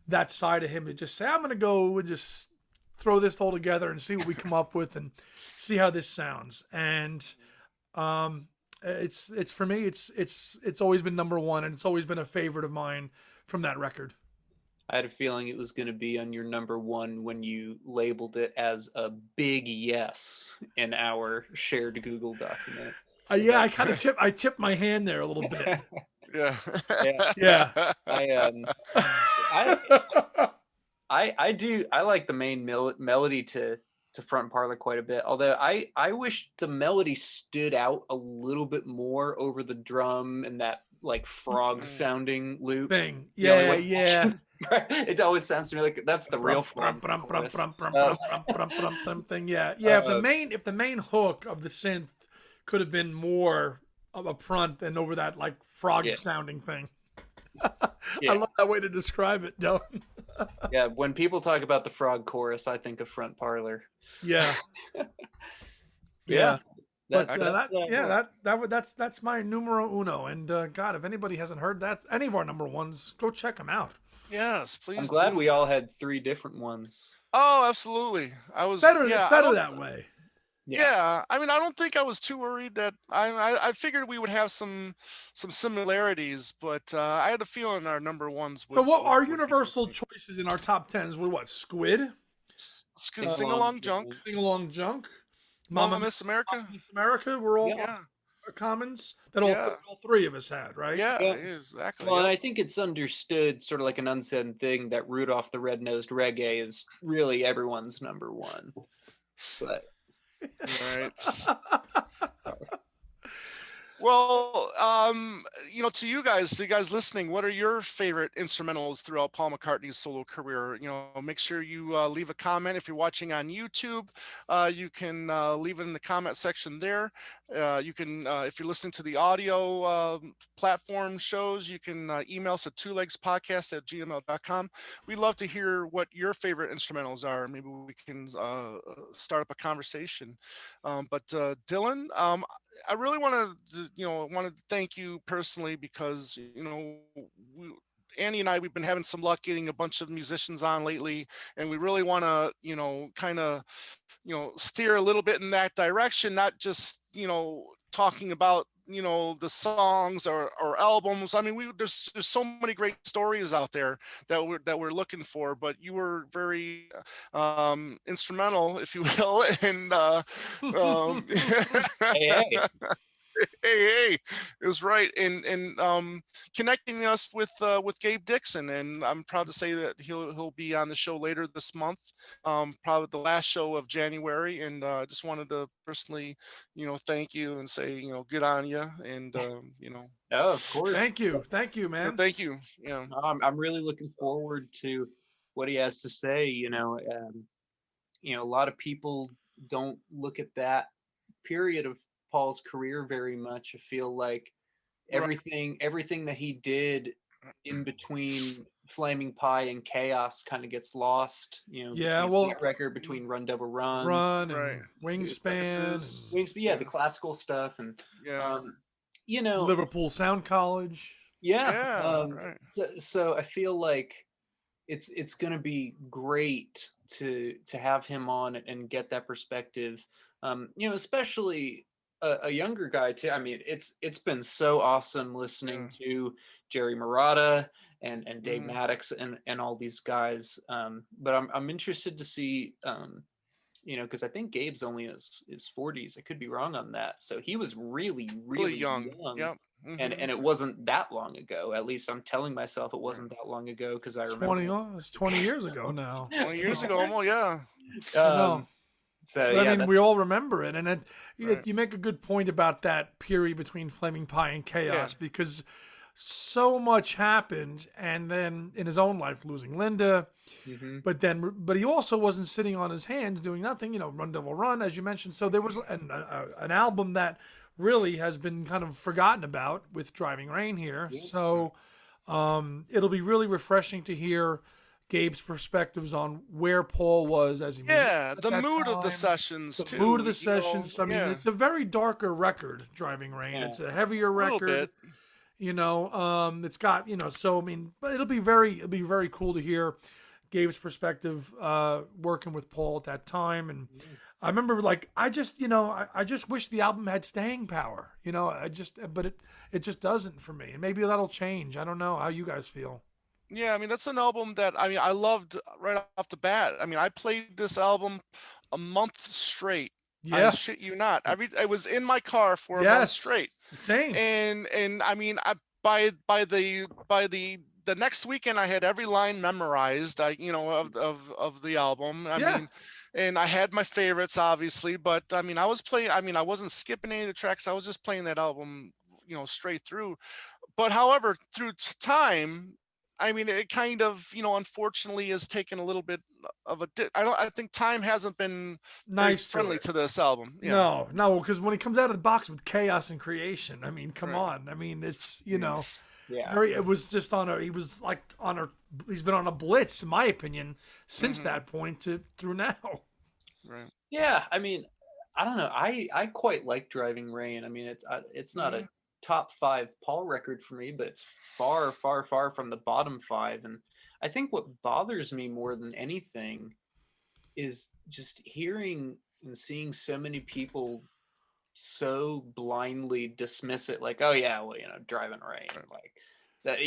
that side of him to just say, I'm going to go and just throw this all together and see what we come up with and see how this sounds. And it's for me, it's always been number one, and it's always been a favorite of mine from that record. I had a feeling it was going to be on your number one when you labeled it as a big yes in our shared Google document. I kind of tipped my hand there a little bit. Yeah. Yeah. I like the main melody to Front Parlor quite a bit. Although I wish the melody stood out a little bit more over the drum and that like frog sounding loop thing. Yeah. It always sounds to me like that's the real front thing. Yeah. If the main hook of the synth could have been more up front than over that like frog sounding thing. I love that way to describe it, Dylan. Yeah, when people talk about the frog chorus, I think of Front Parlor. Yeah. Yeah. That's my numero uno. And God, if anybody hasn't heard that, any of our number ones, go check them out. Yes, please. I'm glad we all had 3 different ones. Oh, absolutely. It's better that way. Yeah, I mean, I don't think I was too worried that I figured we would have some similarities, but I had a feeling our number ones would. So what our universal choices in our top 10s were what? Squid, Sing Along Junk, Mama Miss America, Mama Miss America. We're all commons that all 3 of us had, right? Yeah, exactly. Well, and I think it's understood, sort of like an unsaid thing, that Rudolph the Red-Nosed Reggae is really everyone's number one. But right. Well, to you guys listening, what are your favorite instrumentals throughout Paul McCartney's solo career? Make sure you leave a comment. If you're watching on YouTube, you can leave it in the comment section there. You can, if you're listening to the audio platform shows, you can email us at twolegspodcast@gmail.com. We'd love to hear what your favorite instrumentals are. Maybe we can start up a conversation. But Dylan, I really want to thank you personally because Andy and we've been having some luck getting a bunch of musicians on lately, and we really want to kind of steer a little bit in that direction, not just talking about the songs or albums. I mean, there's so many great stories out there that we're looking for, but you were very instrumental, if you will, and hey. hey, is right. And connecting us with Gabe Dixon, and I'm proud to say that he'll be on the show later this month, probably the last show of January. And I just wanted to personally, thank you and say, good on you, and Oh, of course. Thank you, man. thank you. Yeah, I'm really looking forward to what he has to say. A lot of people don't look at that period of Paul's career very much. I feel like right. everything that he did in between Flaming Pie and Chaos kind of gets lost. Yeah, Between well, that record, between Run Devil Run, Run Right. and Wingspan and the classical stuff, and Yeah. you know, Liverpool Sound College. yeah. Yeah. Right. So I feel like it's going to be great to have him on and get that perspective. Especially a younger guy too. I mean, it's been so awesome listening to Jerry Murata and Dave Maddox and all these guys. But I'm interested to see. Because I think Gabe's only in his 40s. I could be wrong on that. So he was really, Really really young. young. Yep. And it wasn't that long ago. At least I'm telling myself it wasn't that long ago because I remember It's 20 years ago now. 20 years ago, almost. Yeah. I know. So But yeah, I mean, we all remember it, and Right. you make a good point about that period between Flaming Pie and Chaos because so much happened, and then in his own life losing Linda, but he also wasn't sitting on his hands doing nothing. Run Devil Run, as you mentioned. So there was an album that really has been kind of forgotten about with Driving Rain here. So it'll be really refreshing to hear Gabe's perspectives on where Paul was as he moved at The that mood of the time, sessions the too. mood of the sessions. I mean, yeah. it's a very darker record, Driving Rain. It's a heavier A little record. bit. It's got so I mean, but it'll be very cool to hear Gabe's perspective working with Paul at that time. And I remember I just wish the album had staying power. But it just doesn't for me. And maybe that'll change. I don't know how you guys feel. Yeah, I mean that's an album that I loved right off the bat. I mean I played this album a month straight. I Yeah. shit you not. I was in my car for a month Yes. straight. Same. And I mean by the next weekend I had every line memorized. Of the album. I mean, and I had my favorites obviously, but I mean I wasn't skipping any of the tracks. I was just playing that album, straight through. But however, through time, I mean, it kind of, unfortunately, has taken a little bit of a. I think time hasn't been very Nice to friendly it. to this album. Yeah. No, because when he comes out of the box with Chaos and Creation, I mean, come Right. on. I mean, it's yeah. it was just he's been on a blitz, in my opinion, since that point through now. Right. Yeah, I mean, I don't know. I quite like Driving Rain. I mean, it's not a top 5 Paul record for me, but it's far, far, far from the bottom 5. And I think what bothers me more than anything is just hearing and seeing so many people so blindly dismiss it, like, oh yeah, well, Driving Rain, like that,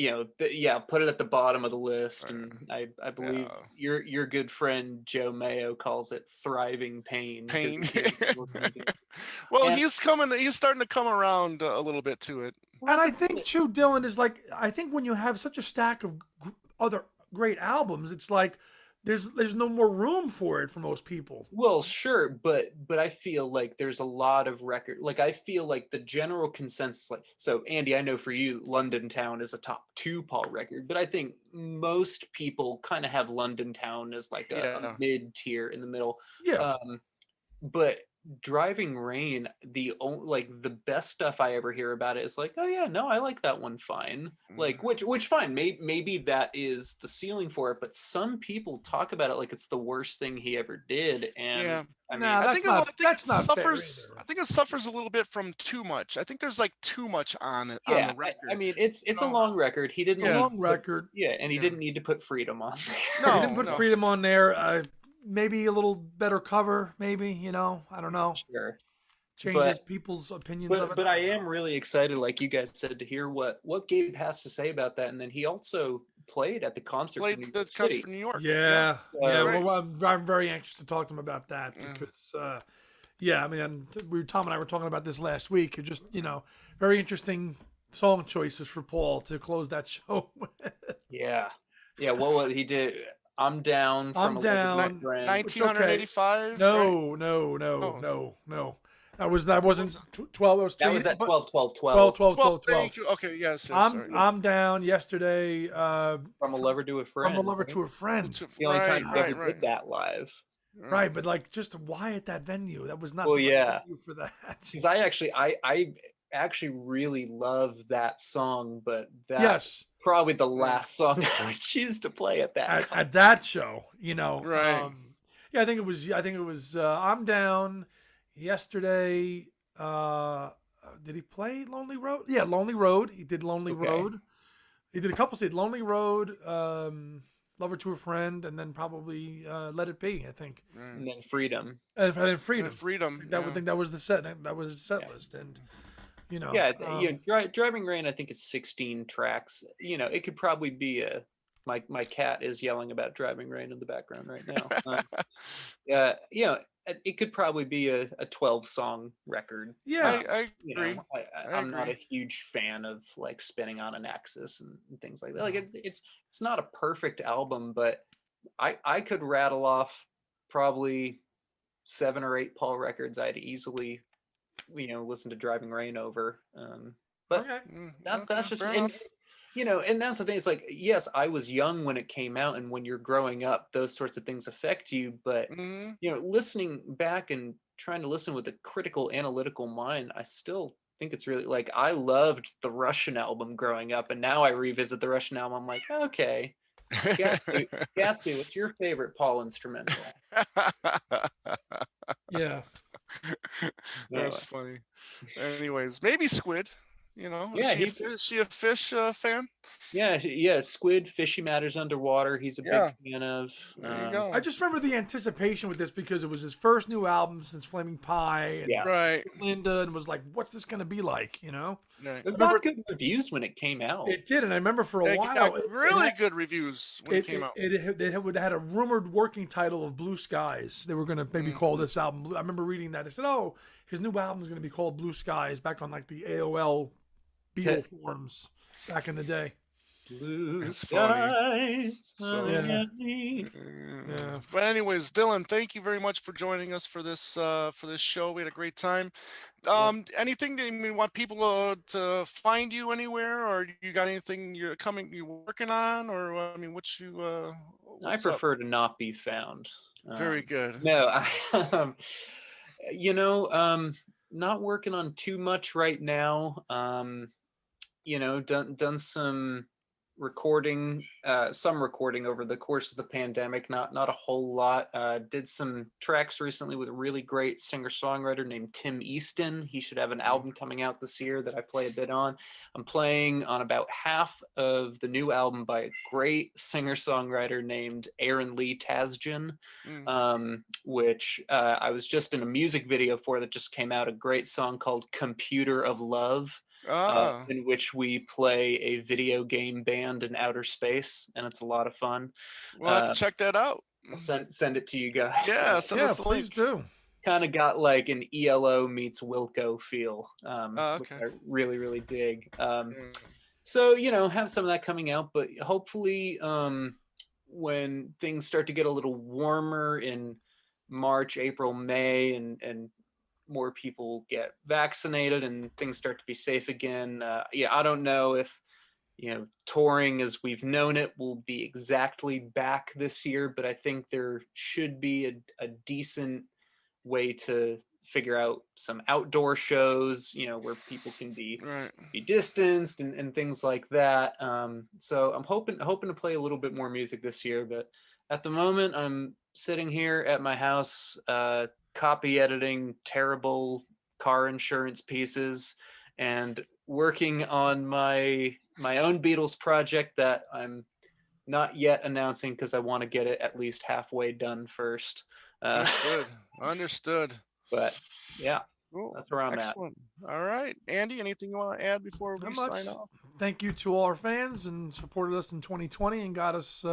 put it at the bottom of the list. And I believe your good friend Joe Mayo calls it thriving pain. Well, he's starting to come around a little bit to it. And I think too, Dylan, is I think when you have such a stack of other great albums, it's like there's no more room for it for most people. Well, sure, but I feel like there's a lot of record. Like I feel like the general consensus, so Andy, I know for you, London Town is a top 2 Paul record, but I think most people kind of have London Town as like a mid tier in the middle. Yeah. But Driving Rain, the best stuff I ever hear about it is like, oh yeah, no, I like that one fine. Like which fine, maybe that is the ceiling for it, but some people talk about it like it's the worst thing he ever did. And I mean, I think that's not suffers. fair either. I think it suffers a little bit from too much. I think there's like too much on it on the record. I mean, it's a long record. He didn't a long record. And he didn't need to put Freedom on there. No, he didn't put Freedom on there. Maybe a little better cover. Maybe I don't know. Sure. Changes people's opinions of it. But I am really excited, like you guys said, to hear what Gabe has to say about that. And then he also played at the concert. Played the concert for New York. Yeah. Well, I'm very anxious to talk to him about that because Yeah, I mean, Tom and I were talking about this last week. It just, very interesting song choices for Paul to close that show with. Yeah. Yeah, what he did, I'm down I'm from a Liberty down. Friend. It's okay. 1985, right? No, no, no, Oh, no, no. That wasn't 12. That was That three, was at but 12, 12, 12, 12. 12, 12, 12, 12. thank you. Okay, yes, I'm sorry. I'm down yesterday. From a Lover to a From a Friend. lover Right? to a friend. The only Right, time he ever right, right. did that live. Right, but like just why at that venue? That was not Well, the right yeah. venue for that. Because I actually really love that song, but that's Yes, probably the last song I would choose to play at that concert. at that show, Right. yeah, I think it was I'm down yesterday. Did he play Lonely Road? Yeah, Lonely Road. He did Lonely Okay. Road. He did a couple. He did Lonely Road, Lover to a Friend, and then probably Let It Be. I think, And then Freedom. and then Freedom. And Freedom. I think that was the set. That was his set list, and Yeah, Driving Rain, I think it's 16 tracks. It could probably be my cat is yelling about Driving Rain in the background right now. It could probably be a 12 song record. yeah, I agree. I'm not a huge fan of like Spinning on an Axis and things like that. Like it's not a perfect album, but I could rattle off probably 7 or 8 Paul records I'd easily listen to Driving Rain over. But okay. that's just fair and, enough. and that's the thing. It's like, yes, I was young when it came out, and when you're growing up, those sorts of things affect you. But Mhm. listening back and trying to listen with a critical, analytical mind, I still think it's really like I loved the Russian album growing up, and now I revisit the Russian album. I'm like, okay, Gatsby, what's your favorite Paul instrumental? Yeah. That's funny. Anyways, maybe Squid. Yeah, Is she a fish fan? yeah. Squid, Fishy Matters Underwater. He's a Yeah. big fan of. There you go. I just remember the anticipation with this because it was his first new album since Flaming Pie and Yeah. Right. Linda, and was like, "What's this going to be like?" Right. It got good reviews when it came out. It did, and I remember for a It while, got really good reviews when it came out. They had a rumored working title of Blue Skies. They were going to maybe call this album. I remember reading that. They said, "Oh, his new album is going to be called Blue Skies." Back on like the AOL Beatle forums back in the day. Blue It's funny. skies, Yeah. Yeah. But anyways, Dylan, thank you very much for joining us for this show. We had a great time. Anything that you want people to find you anywhere, or you got anything you're working on, or I what's up? prefer to not be found. Very good. No, not working on too much right now. Done some recording over the course of the pandemic, not a whole lot. Did some tracks recently with a really great singer-songwriter named Tim Easton. He should have an album coming out this year that I play a bit on. I'm playing on about half of the new album by a great singer-songwriter named Aaron Lee Tasjan, which I was just in a music video for that just came out, a great song called Computer of Love. In which we play a video game band in outer space, and it's a lot of fun. We'll have to check that out. I'll send it to you guys. Yeah, send us a please link. do. It's kind of got like an ELO meets Wilco feel, which I really, really dig. So, have some of that coming out, but hopefully when things start to get a little warmer in March, April, May, and more people get vaccinated and things start to be safe again. I don't know if touring as we've known it will be exactly back this year, but I think there should be a decent way to figure out some outdoor shows, where people can be distanced and things like that. So I'm hoping to play a little bit more music this year, but at the moment I'm sitting here at my house, copy editing terrible car insurance pieces and working on my own Beatles project that I'm not yet announcing because I want to get it at least halfway done first. Understood. But yeah, cool. That's where I'm Excellent. All right, Andy, anything you want to add before we sign off? Thank you to all our fans and supported us in 2020 and got us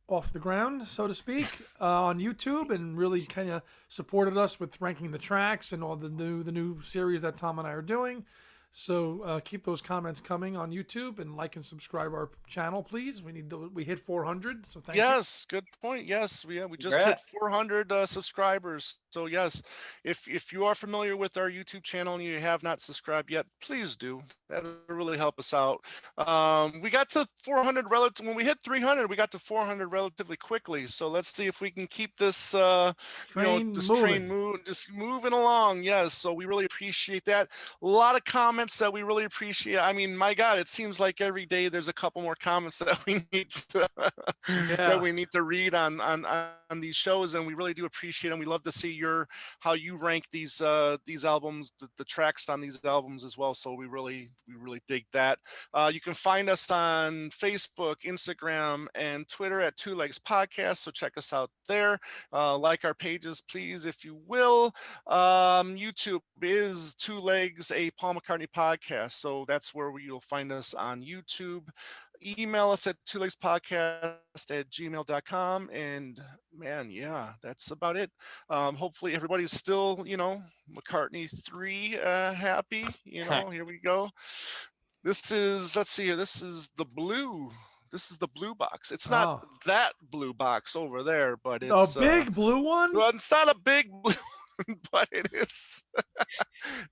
off the ground, so to speak, on YouTube, and really kind of supported us with ranking the tracks and all the new series that Tom and I are doing. So keep those comments coming on YouTube, and like and subscribe our channel, please. We hit 400, so thank you. Yes, good point. Yes, we just hit 400 subscribers. So yes, if you are familiar with our YouTube channel and you have not subscribed yet, please do. That'll really help us out. We got to 400 when we hit 300, we got to 400 relatively quickly. So let's see if we can keep this train just moving along. Yes, so we really appreciate that. A lot of comments that we really appreciate. I mean, my God, it seems like every day there's a couple more comments that we need to that we need to read on these shows, and we really do appreciate them. We love to see how you rank these albums, the tracks on these albums as well. So we really dig that. You can find us on Facebook, Instagram, and Twitter at Two Legs Podcast. So check us out there. Like our pages, please, if you will. YouTube is Two Legs, a Paul McCartney podcast. So that's where you'll find us on YouTube. Email us at twolegspodcast@gmail.com. And man, yeah, that's about it. Hopefully everybody's still, McCartney 3 happy. Here we go. This is, let's see here. This is the blue box. It's not that blue box over there, but it's a big blue one. Well, it's not a big blue one, but it is.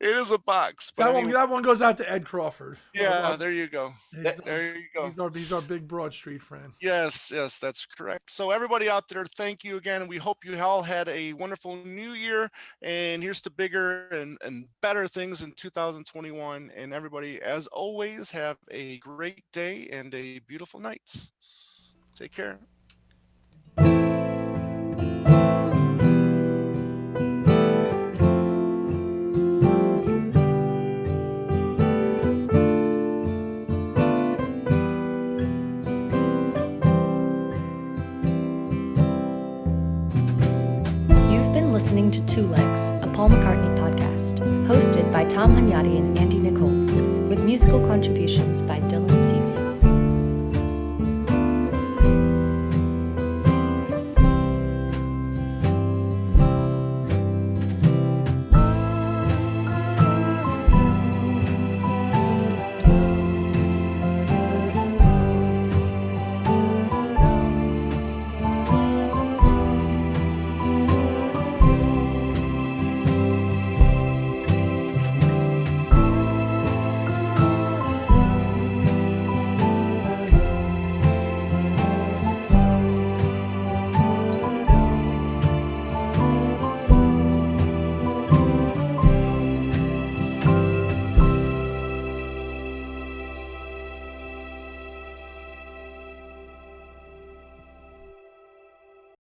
It is a box. But that one goes out to Ed Crawford. Yeah, there you go. There you go. He's our big Broad Street friend. Yes, that's correct. So everybody out there, thank you again. We hope you all had a wonderful new year, and here's to bigger and better things in 2021. And everybody, as always, have a great day and a beautiful night. Take care. Listening to Two Legs, a Paul McCartney podcast, hosted by Tom Hunyadi and Andy Nichols, with musical contributions by Dylan Sevey.